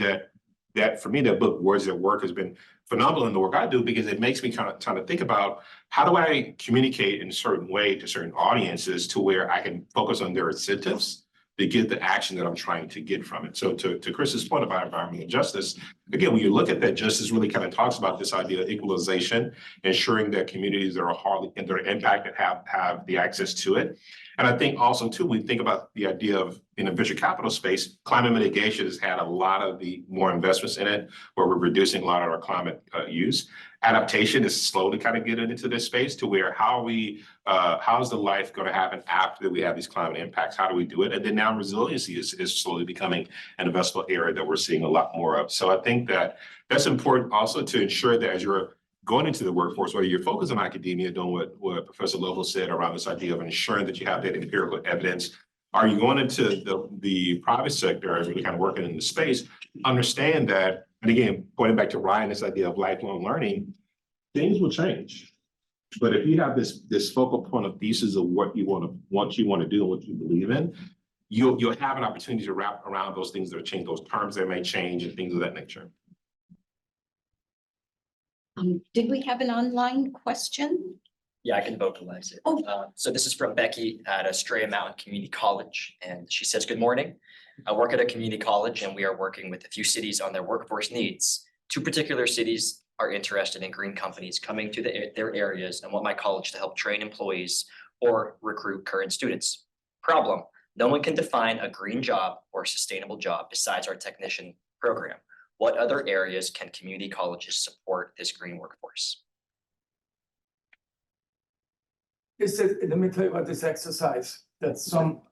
that for me, that book, Words That Work, has been phenomenal in the work I do, because it makes me kind of think about how do I communicate in a certain way to certain audiences to where I can focus on their incentives to get the action that I'm trying to get from it. So to Chris's point about environmental justice, again, when you look at that, justice really kind of talks about this idea of equalization, ensuring that communities that are hardly and that are impacted have the access to it. And I think also too, we think about the idea of in the venture capital space, climate mitigation has had a lot of the more investments in it, where we're reducing a lot of our climate use. Adaptation is slowly kind of getting into this space to where how's the life going to happen after we have these climate impacts? How do we do it? And then now resiliency is slowly becoming an investable area that we're seeing a lot more of. So I think that that's important also to ensure that as you're going into the workforce, whether you're focused on academia, doing what Professor Lobo said around this idea of ensuring that you have that empirical evidence. Are you going into the private sector and really kind of working in the space, understand that, and again, pointing back to Ryan, this idea of lifelong learning, things will change. But if you have this focal point of thesis of what you want to do and what you believe in, you'll have an opportunity to wrap around those things that change, those terms that may change and things of that nature. Did we have an online question? Yeah, I can vocalize it. Oh. So this is from Becky at Estrella Mountain Community College, and she says, "Good morning. I work at a community college and we are working with a few cities on their workforce needs. Two particular cities are interested in green companies coming to their areas and want my college to help train employees or recruit current students. Problem, no one can define a green job or sustainable job besides our technician program. What other areas can community colleges support this green workforce?" Let me tell you about this exercise that some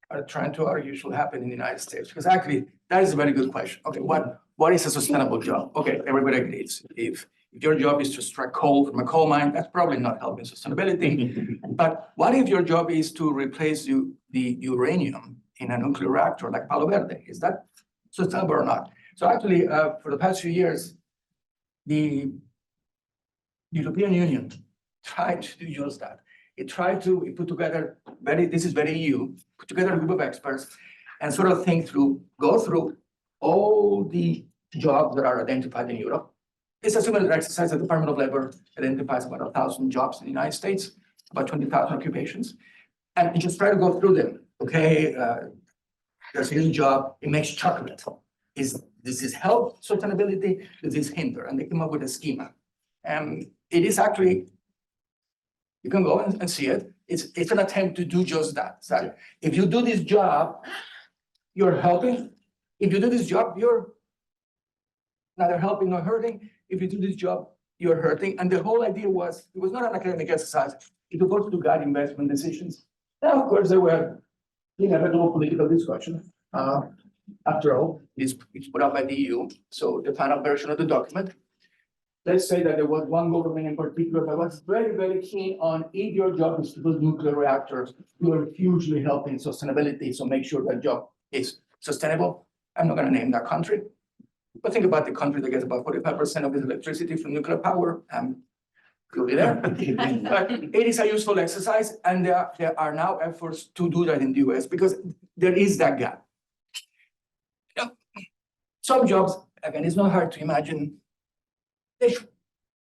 are trying to argue should happen in the United States, because actually that is a very good question. Okay, what is a sustainable job? Okay, everybody agrees. If your job is to extract coal from a coal mine, that's probably not helping sustainability. But what if your job is to replace the uranium in a nuclear reactor like Palo Verde? Is that sustainable or not? So actually, for the past few years, the European Union tried to do just that. It put together this is very EU, put together a group of experts and sort of go through all the jobs that are identified in Europe. It's a similar exercise. The Department of Labor identifies about 1,000 jobs in the United States, about 20,000 occupations, and you just try to go through them. Okay, there's a job, it makes chocolate. Does this help sustainability? Does this hinder? And they came up with a schema. And it is actually, you can go and see it. It's an attempt to do just that. So if you do this job, you're helping. If you do this job, you're neither helping nor hurting. If you do this job, you're hurting. And the whole idea was, it was not an academic exercise. It was supposed to guide investment decisions. Now, of course, there were inevitable political discussion. After all, it's put out by the EU. So the final version of the document, let's say that there was one government in particular that was very, very keen on, if your job is to build nuclear reactors, you are hugely helping sustainability. So make sure that job is sustainable. I'm not going to name that country, but think about the country that gets about 45% of its electricity from nuclear power. You'll be there. But it is a useful exercise, and there are now efforts to do that in the US because there is that gap. Some jobs, again, it's not hard to imagine.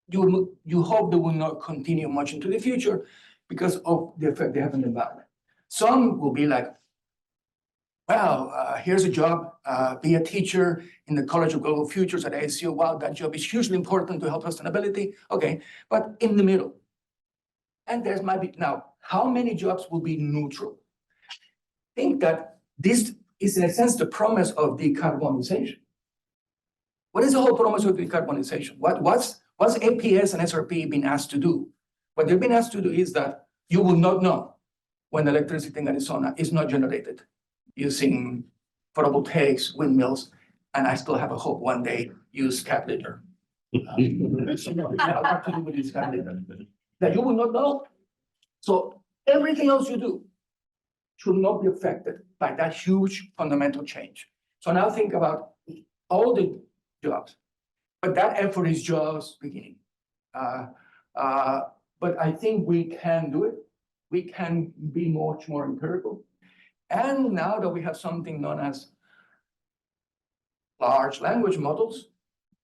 You hope they will not continue much into the future because of the effect they have on the environment. Some will be like, wow, here's a job, be a teacher in the College of Global Futures at ASU. Wow, that job is hugely important to help sustainability. Okay, but in the middle. And there's might be, now, how many jobs will be neutral? Think that this is in a sense the promise of decarbonization. What is the whole promise of decarbonization? What's APS and SRP been asked to do? What they've been asked to do is that you will not know when electricity in Arizona is not generated using photovoltaics, windmills, and I still have a hope one day use cat litter. That you will not know. So everything else you do should not be affected by that huge fundamental change. So now think about all the jobs, but that effort is just beginning. But I think we can do it. We can be much more empirical. And now that we have something known as large language models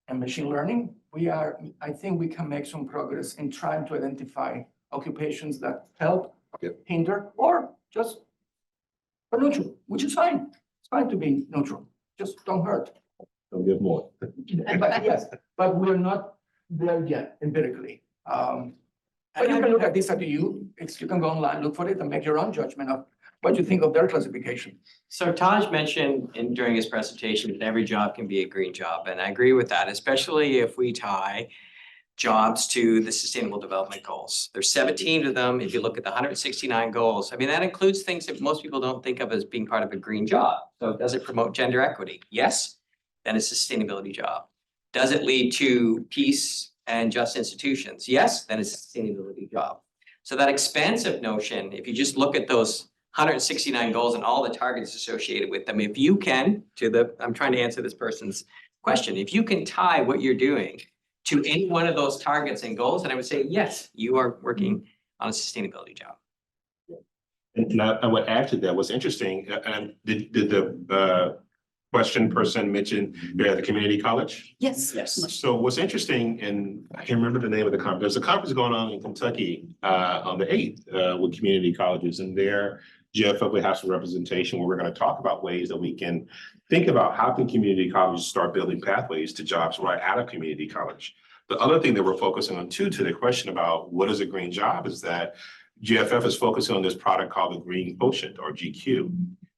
and machine learning, I think we can make some progress in trying to identify occupations that help, hinder, or just are neutral, which is fine. It's fine to be neutral. Just don't hurt. Don't give more. But yes, but we're not there yet empirically. But you can look at this at you. You can go online, look for it, and make your own judgment of What do you think of their classification? So Taj mentioned during his presentation that every job can be a green job, and I agree with that, especially if we tie jobs to the Sustainable Development Goals. There's 17 of them. If you look at the 169 goals, I mean, that includes things that most people don't think of as being part of a green job. So does it promote gender equity? Yes, then it's a sustainability job. Does it lead to peace and just institutions? Yes, then it's a sustainability job. So that expansive notion, if you just look at those 169 goals and all the targets associated with them, if you can, I'm trying to answer this person's question, if you can tie what you're doing to any one of those targets and goals, and I would say, yes, you are working on a sustainability job. And I would add to that, what's interesting, and did the question person mention you're at the community college? Yes. So what's interesting, and I can't remember the name of the conference, there's a conference going on in Kentucky on the 8th with community colleges, and there GFF will have some representation where we're going to talk about ways that we can think about how can community colleges start building pathways to jobs right out of community college. The other thing that we're focusing on too, to the question about what is a green job, is that GFF is focusing on this product called the Green Quotient, or GQ.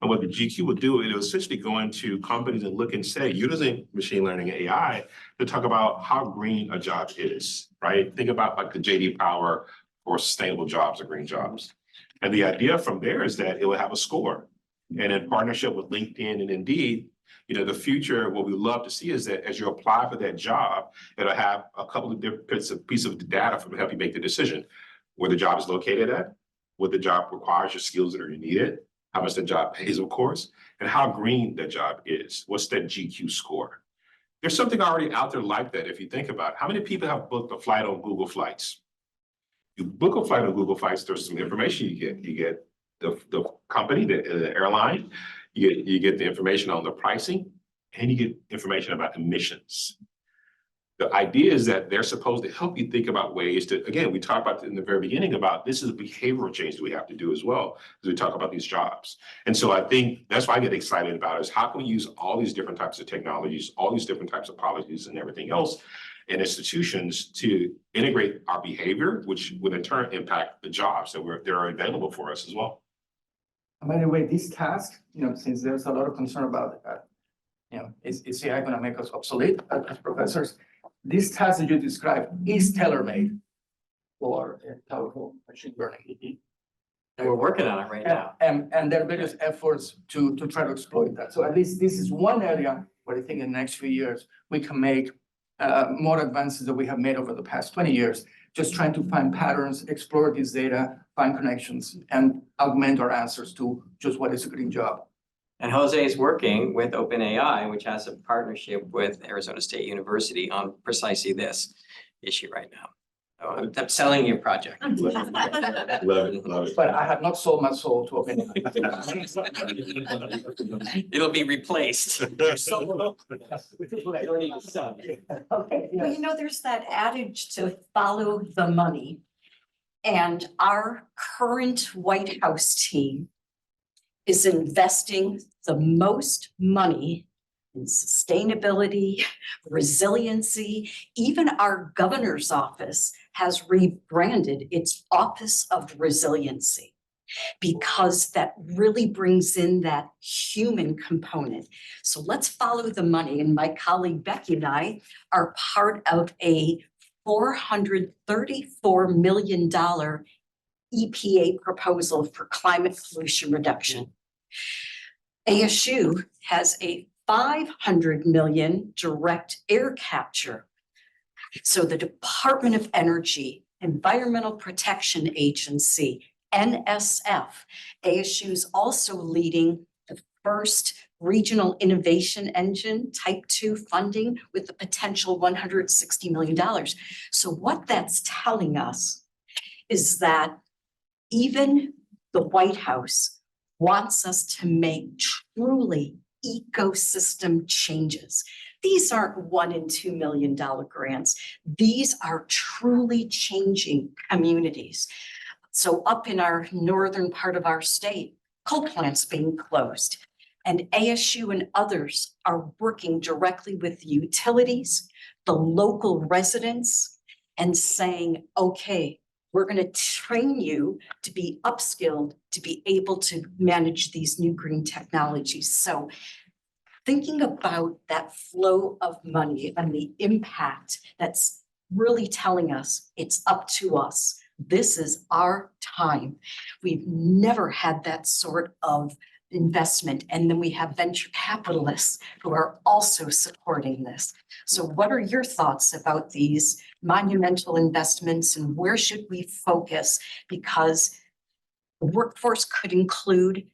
And what the GQ would do, it will essentially go into companies and look and say, using machine learning and AI to talk about how green a job is, right? Think about like the JD Power for sustainable jobs or green jobs. And the idea from there is that it will have a score. And in partnership with LinkedIn and Indeed, the future, what we love to see is that as you apply for that job, it'll have a couple of different pieces of data to help you make the decision. Where the job is located at, what the job requires, your skills that are needed, how much the job pays, of course, and how green that job is. What's that GQ score? There's something already out there like that if you think about it. How many people have booked a flight on Google Flights? You book a flight on Google Flights, there's some information you get. You get the company, the airline, you get the information on the pricing, and you get information about emissions. The idea is that they're supposed to help you think about ways to, again, we talked about in the very beginning about this is a behavioral change that we have to do as well as we talk about these jobs. And so I think that's why I get excited about is how can we use all these different types of technologies, all these different types of policies and everything else in institutions to integrate our behavior, which would in turn impact the jobs that are available for us as well. And by the way, this task, since there's a lot of concern about, is AI going to make us obsolete as professors? This task that you described is tailor-made for powerful machine learning. And we're working on it right now. And there are various efforts to try to exploit that. So at least this is one area where I think in the next few years, we can make more advances that we have made over the past 20 years, just trying to find patterns, explore this data, find connections, and augment our answers to just what is a green job. And Jose is working with OpenAI, which has a partnership with Arizona State University on precisely this issue right now. So I'm selling you a project. Love it. But I have not sold my soul to OpenAI. It'll be replaced. Okay, Well, yes. there's that adage to follow the money. And our current White House team is investing the most money in sustainability, resiliency. Even our governor's office has rebranded its Office of Resiliency because that really brings in that human component. So let's follow the money. And my colleague Becky and I are part of a $434 million EPA proposal for climate pollution reduction. ASU has a $500 million direct air capture. So the Department of Energy, Environmental Protection Agency, NSF, ASU is also leading the first regional innovation engine type 2 funding with the potential $160 million. So what that's telling us is that even the White House wants us to make truly ecosystem changes. These aren't $1 and $2 million grants. These are truly changing communities. So up in our northern part of our state, coal plants being closed, and ASU and others are working directly with utilities, the local residents, and saying, okay, We're going to train you to be upskilled, to be able to manage these new green technologies. So thinking about that flow of money and the impact, that's really telling us it's up to us. This is our time. We've never had that sort of investment. And then we have venture capitalists who are also supporting this. So what are your thoughts about these monumental investments and where should we focus? Because the workforce could include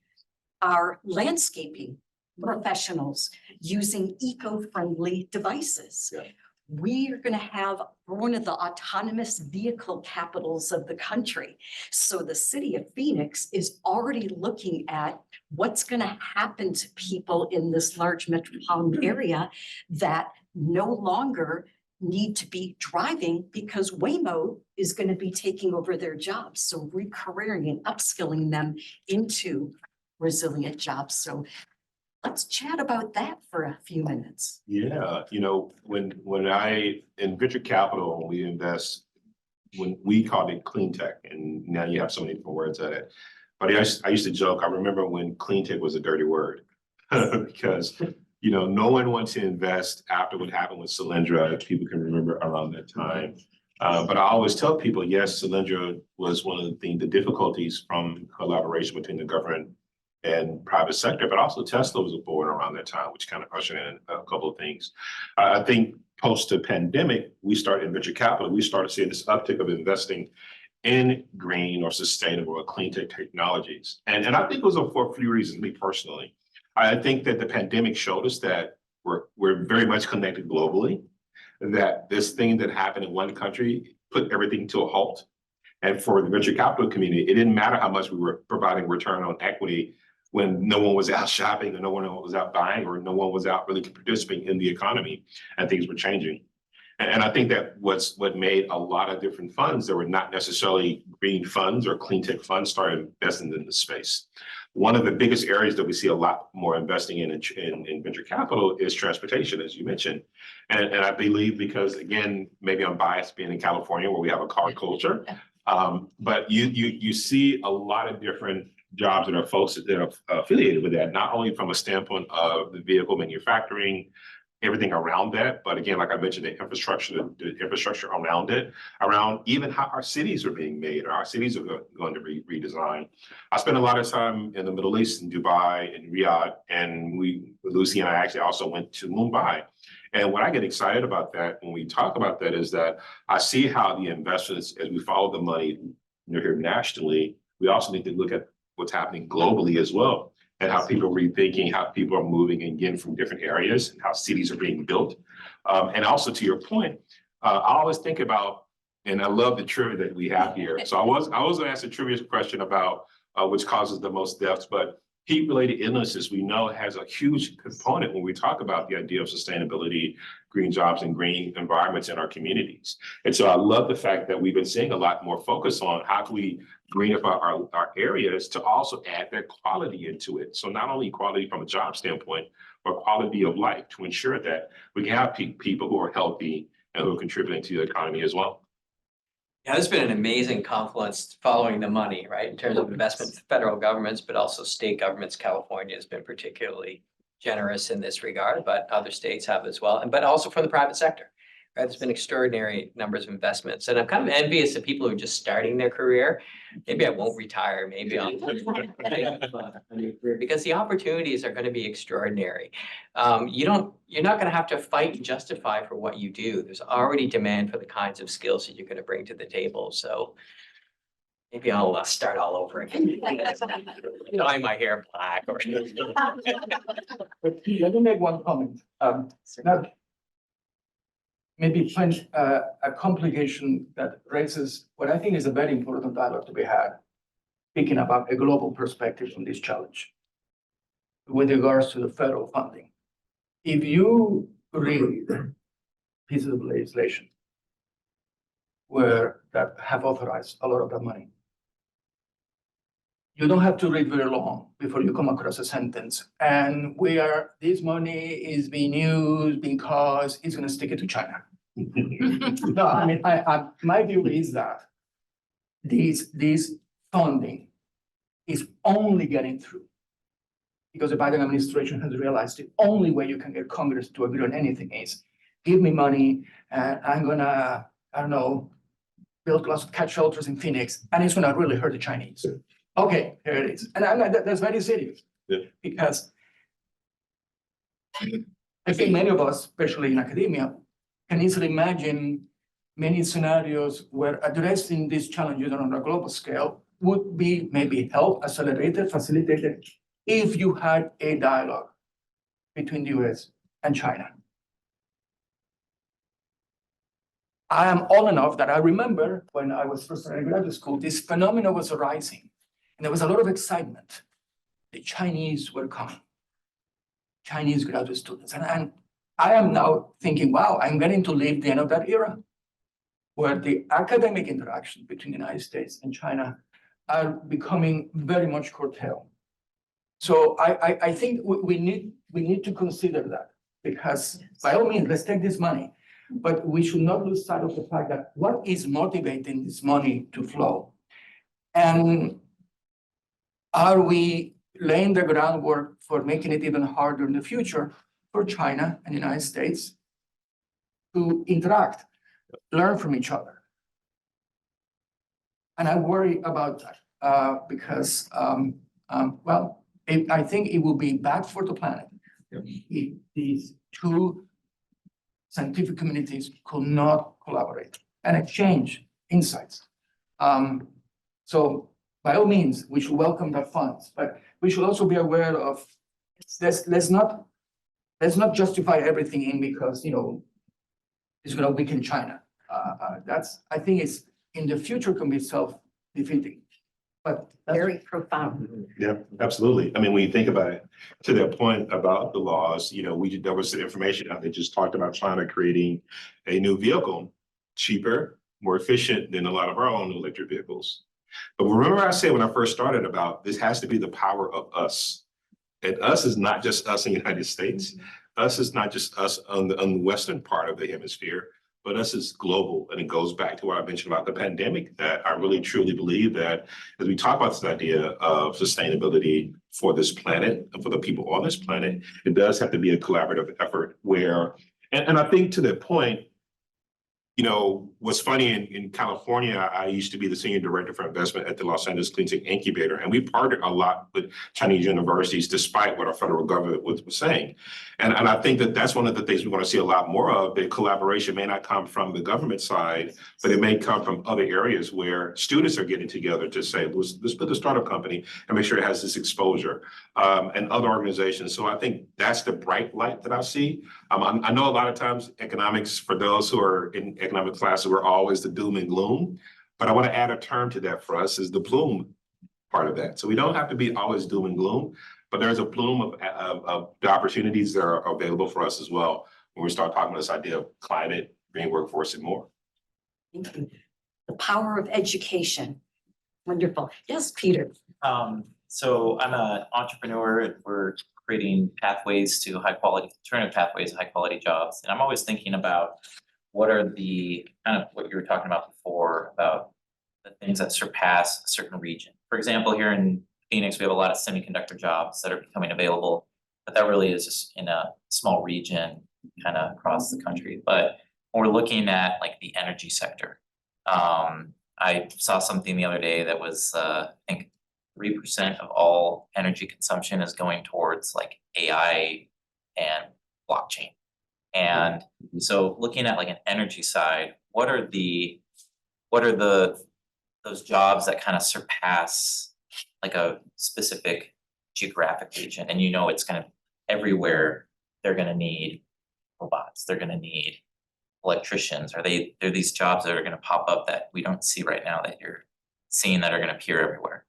our landscaping professionals using eco-friendly devices. Yeah. We are going to have one of the autonomous vehicle capitals of the country. So the city of Phoenix is already looking at what's going to happen to people in this large metropolitan area that no longer need to be driving because Waymo is going to be taking over their jobs. So recareering and upskilling them into resilient jobs. So let's chat about that for a few minutes. Yeah, when in venture capital, we invest, when we called it clean tech, and now you have so many different words at it. But I used to joke, I remember when clean tech was a dirty word. Because, no one wants to invest after what happened with Solyndra, if people can remember around that time. But I always tell people, yes, Solyndra was one of the difficulties from collaboration between the government and private sector, but also Tesla was born around that time, which kind of ushered in a couple of things. I think post the pandemic, we started in venture capital, we started seeing this uptick of investing in green or sustainable or clean tech technologies. And I think it was for a few reasons, me personally. I think that the pandemic showed us that we're very much connected globally, that this thing that happened in one country put everything to a halt. And for the venture capital community, it didn't matter how much we were providing return on equity when no one was out shopping or no one was out buying or no one was out really participating in the economy and things were changing. And I think that what made a lot of different funds that were not necessarily green funds or clean tech funds started investing in the space. One of the biggest areas that we see a lot more investing in venture capital is transportation, as you mentioned. And I believe because, again, maybe I'm biased being in California where we have a car culture, but you see a lot of different jobs that are folks that are affiliated with that, not only from a standpoint of the vehicle manufacturing, everything around that, but again, like I mentioned, the infrastructure around it, around even how our cities are being made, or our cities are going to be redesigned. I spent a lot of time in the Middle East, in Dubai, and Riyadh, and Lucy and I actually also went to Mumbai. And what I get excited about that when we talk about that is that I see how the investments, as we follow the money here nationally, we also need to look at what's happening globally as well, and how people are rethinking, how people are moving again from different areas, and how cities are being built. And also to your point, I always think about, and I love the trivia that we have here. So I was going to ask a trivia question about which causes the most deaths, but heat-related illnesses we know has a huge component when we talk about the idea of sustainability, green jobs, and green environments in our communities. And so I love the fact that we've been seeing a lot more focus on how can we green up our areas to also add that quality into it. So not only quality from a job standpoint, but quality of life to ensure that we can have people who are healthy and who are contributing to the economy as well. Yeah, there's been an amazing confluence following the money, right, in terms of investment, federal governments, but also state governments. California has been particularly generous in this regard, but other states have as well, but also from the private sector. Right, there's been extraordinary numbers of investments, and I'm kind of envious of people who are just starting their career. Maybe I won't retire, maybe I'll a new career, because the opportunities are going to be extraordinary. You're not going to have to fight and justify for what you do. There's already demand for the kinds of skills that you're going to bring to the table. So maybe I'll start all over again. Dye my hair black or. But let me make one comment. Now, maybe find a complication that raises what I think is a very important dialogue to be had, thinking about a global perspective on this challenge with regards to the federal funding. If you read pieces of legislation that have authorized a lot of that money, you don't have to read very long before you come across a sentence. And this money is being used because it's going to stick it to China. No, I mean, my view is that this funding is only getting through because the Biden administration has realized the only way you can get Congress to agree on anything is give me money and I'm gonna, I don't know, build lots of cat shelters in Phoenix, and it's gonna really hurt the Chinese. Okay, here it is. And that's very serious. Yeah. Because I think many of us, especially in academia, can easily imagine many scenarios where addressing these challenges on a global scale would be maybe helped, accelerated, facilitated, if you had a dialogue between the US and China. I am old enough that I remember when I was first in graduate school, this phenomenon was arising, and there was a lot of excitement. The Chinese were coming, Chinese graduate students, and I am now thinking, wow, I'm getting to live the end of that era, where the academic interactions between the United States and China are becoming very much curtailed. So I think we need to consider that, because by all means, let's take this money, but we should not lose sight of the fact that what is motivating this money to flow? And are we laying the groundwork for making it even harder in the future for China and the United States to interact, learn from each other? And I worry about that because, well, I think it will be bad for the planet if these two scientific communities could not collaborate and exchange insights. So by all means, we should welcome the funds, but we should also be aware of, let's not justify everything in because, it's gonna weaken China. I think it's in the future can be self-defeating, but that's Very profound. Yeah, absolutely. I mean, when you think about it, to that point about the laws, there was information out there just talked about China creating a new vehicle, cheaper, more efficient than a lot of our own electric vehicles. But remember I said when I first started about this has to be the power of us. And us is not just us in the United States. Us is not just us on the western part of the hemisphere, but us is global. And it goes back to what I mentioned about the pandemic, that I really truly believe that as we talk about this idea of sustainability for this planet and for the people on this planet, it does have to be a collaborative effort where, and I think to that point, what's funny in California, I used to be the senior director for investment at the Los Angeles Clean Tech Incubator, and we partnered a lot with Chinese universities, despite what our federal government was saying. And I think that that's one of the things we want to see a lot more of. The collaboration may not come from the government side, but it may come from other areas where students are getting together to say, let's put the startup company and make sure it has this exposure, and other organizations. So I think that's the bright light that I see. I know a lot of times economics, for those who are in economic classes, we're always the doom and gloom, but I want to add a term to that for us is the plume part of that. So we don't have to be always doom and gloom, but there's a plume of the opportunities that are available for us as well when we start talking about this idea of climate, green workforce, and more. Thank you. The power of education. Wonderful. Yes, Peter. So I'm an entrepreneur. We're creating pathways to alternative pathways to high quality jobs. And I'm always thinking about what are the kind of what you were talking about before about the things that surpass a certain region. For example, here in Phoenix, we have a lot of semiconductor jobs that are becoming available, but that really is just in a small region kind of across the country. But when we're looking at like the energy sector, I saw something the other day that was, I think 3% of all energy consumption is going towards like AI and blockchain. And so looking at like an energy side, what are those jobs that kind of surpass like a specific geographic region? And it's kind of everywhere they're going to need robots, they're going to need electricians. They're these jobs that are going to pop up that we don't see right now that you're seeing that are going to appear everywhere?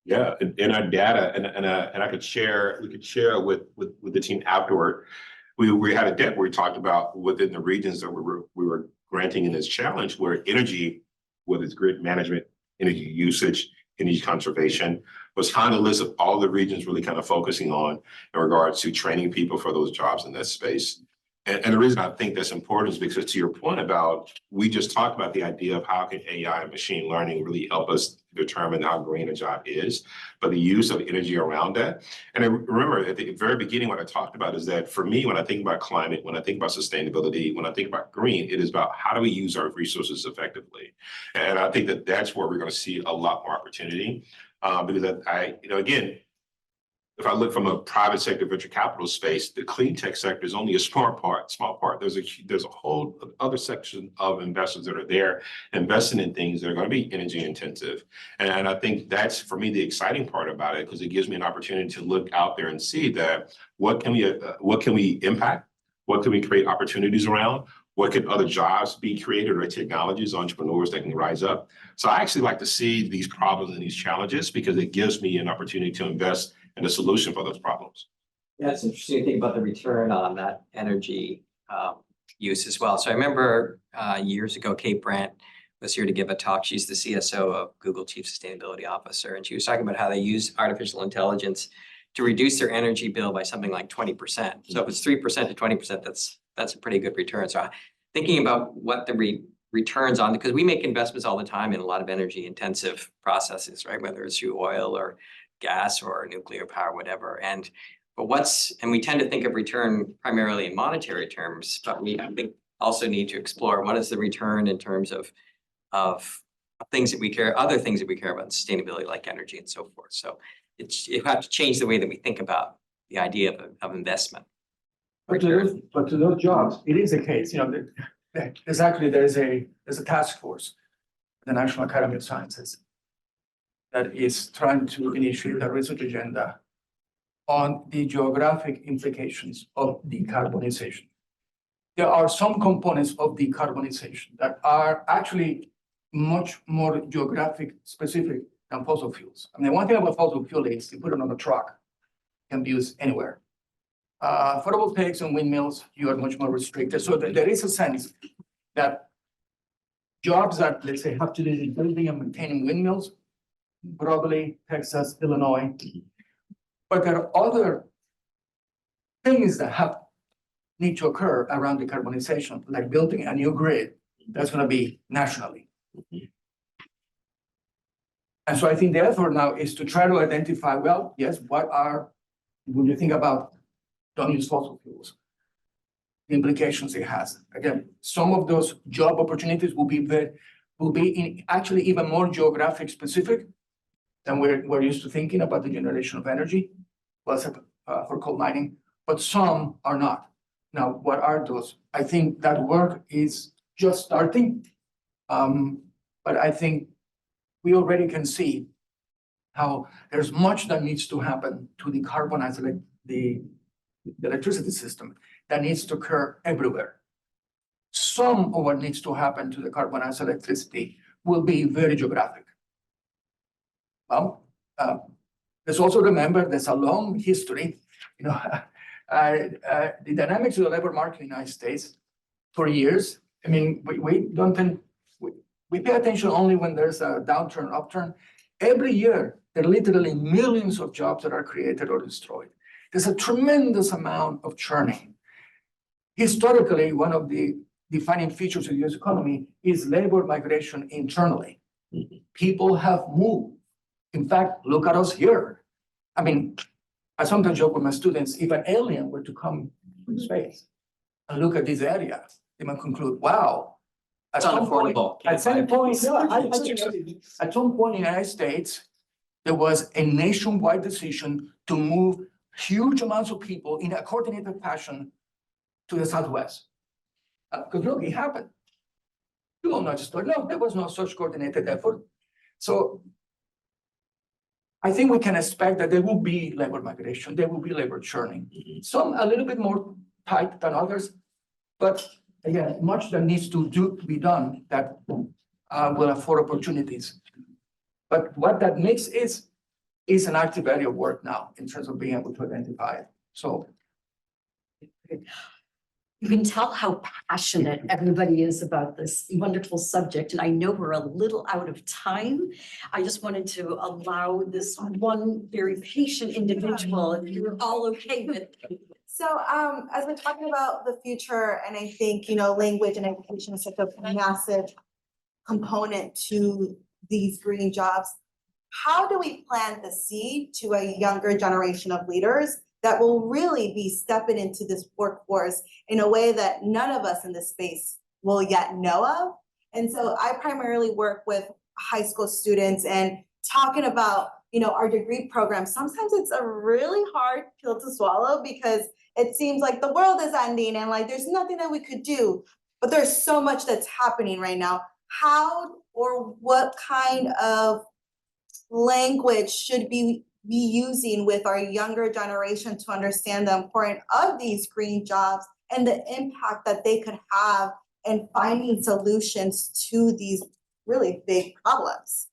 Yeah, in our data, and I could share, we could share with the team afterward. We had a deck where we talked about within the regions that we were granting in this challenge, where energy, whether it's grid management, energy usage, energy conservation, was high on the list of all the regions really kind of focusing on in regards to training people for those jobs in that space. And the reason I think that's important is because to your point about, we just talked about the idea of how can AI and machine learning really help us determine how green a job is, but the use of energy around that. And I remember at the very beginning, what I talked about is that for me, when I think about climate, when I think about sustainability, when I think about green, it is about how do we use our resources effectively? And I think that that's where we're going to see a lot more opportunity. Because again, if I look from a private sector venture capital space, the clean tech sector is only a small part. There's a whole other section of investors that are there investing in things that are going to be energy intensive. And I think that's, for me, the exciting part about it, because it gives me an opportunity to look out there and see that what can we impact? What can we create opportunities around? What can other jobs be created, or technologies, entrepreneurs that can rise up? So I actually like to see these problems and these challenges because it gives me an opportunity to invest in a solution for those problems. Yeah, it's interesting to think about the return on that energy use as well. So I remember years ago, Kate Brandt was here to give a talk. She's the CSO of Google Chief Sustainability Officer, and she was talking about how they use artificial intelligence to reduce their energy bill by something like 20%. So if it's 3% to 20%, that's a pretty good return. So thinking about what the returns on, because we make investments all the time in a lot of energy intensive processes, right? Whether it's through oil or gas or nuclear power, whatever. And we tend to think of return primarily in monetary terms, but we, I think, also need to explore what is the return in terms of things that we care, other things that we care about, sustainability, like energy and so forth. So you have to change the way that we think about the idea of investment. But to those jobs, it is a case, there's a task force, the National Academy of Sciences, that is trying to initiate a research agenda on the geographic implications of decarbonization. There are some components of decarbonization that are actually much more geographic specific than fossil fuels. I mean, one thing about fossil fuel is you put it on a truck, it can be used anywhere. Photovoltaics and windmills, you are much more restricted. So there is a sense that jobs that, let's say, have to do with building and maintaining windmills, probably Texas, Illinois. But there are other things that need to occur around decarbonization, like building a new grid that's going to be nationally. And so I think the effort now is to try to identify, well, yes, when you think about don't use fossil fuels, the implications it has. Again, some of those job opportunities will be actually even more geographic specific than we're used to thinking about the generation of energy, for coal mining, but some are not. Now, what are those? I think that work is just starting, but I think we already can see how there's much that needs to happen to decarbonize the electricity system that needs to occur everywhere. Some of what needs to happen to decarbonize electricity will be very geographic. Well, let's also remember there's a long history, the dynamics of the labor market in the United States for years. I mean, we pay attention only when there's a downturn, upturn. Every year, there are literally millions of jobs that are created or destroyed. There's a tremendous amount of churning. Historically, one of the defining features of the US economy is labor migration internally. People have moved. In fact, look at us here. I mean, I sometimes joke with my students, if an alien were to come from space and look at this area, they might conclude, wow. It's unaffordable. At some point in the United States, there was a nationwide decision to move huge amounts of people in a coordinated fashion to the Southwest. Because look, it happened. You will not just no, there was no such coordinated effort. So I think we can expect that there will be labor migration, there will be labor churning. Some a little bit more tight than others, but again, much that needs to be done that will afford opportunities. But what that makes is an active area of work now in terms of being able to identify it. So you can tell how passionate everybody is about this wonderful subject. And I know we're a little out of time. I just wanted to allow this one very patient individual, if you're all okay with So, as we're talking about the future, and I think, language and education is such a massive component to these green jobs. How do we plant the seed to a younger generation of leaders that will really be stepping into this workforce in a way that none of us in this space will yet know of? And so I primarily work with high school students and talking about, our degree program. Sometimes it's a really hard pill to swallow because it seems like the world is ending and like there's nothing that we could do, but there's so much that's happening right now. How or what kind of language should be using with our younger generation to understand the importance of these green jobs and the impact that they could have in finding solutions to these really big problems?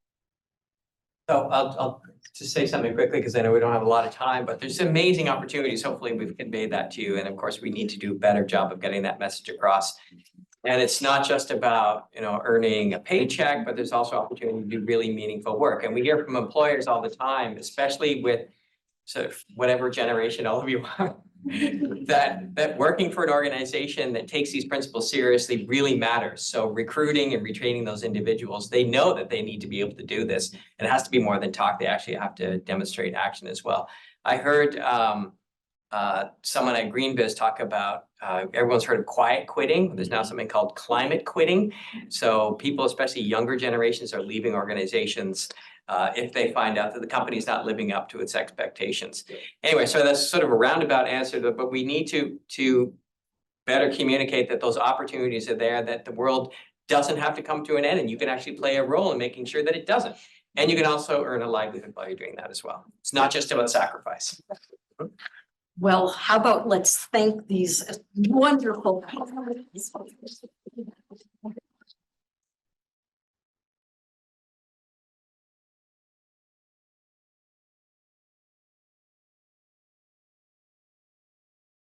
So I'll just say something quickly because I know we don't have a lot of time, but there's amazing opportunities. Hopefully we've conveyed that to you. And of course, we need to do a better job of getting that message across. And it's not just about, earning a paycheck, but there's also opportunity to do really meaningful work. And we hear from employers all the time, especially with sort of whatever generation all of you are, that working for an organization that takes these principles seriously really matters. So recruiting and retraining those individuals, they know that they need to be able to do this. And it has to be more than talk. They actually have to demonstrate action as well. I heard someone at GreenBiz talk about, everyone's heard of quiet quitting. There's now something called climate quitting. So people, especially younger generations, are leaving organizations if they find out that the company's not living up to its expectations. Anyway, so that's sort of a roundabout answer, but we need to better communicate that those opportunities are there, that the world doesn't have to come to an end, and you can actually play a role in making sure that it doesn't. And you can also earn a livelihood while you're doing that as well. It's not just about sacrifice. Well, how about let's thank these wonderful panelists.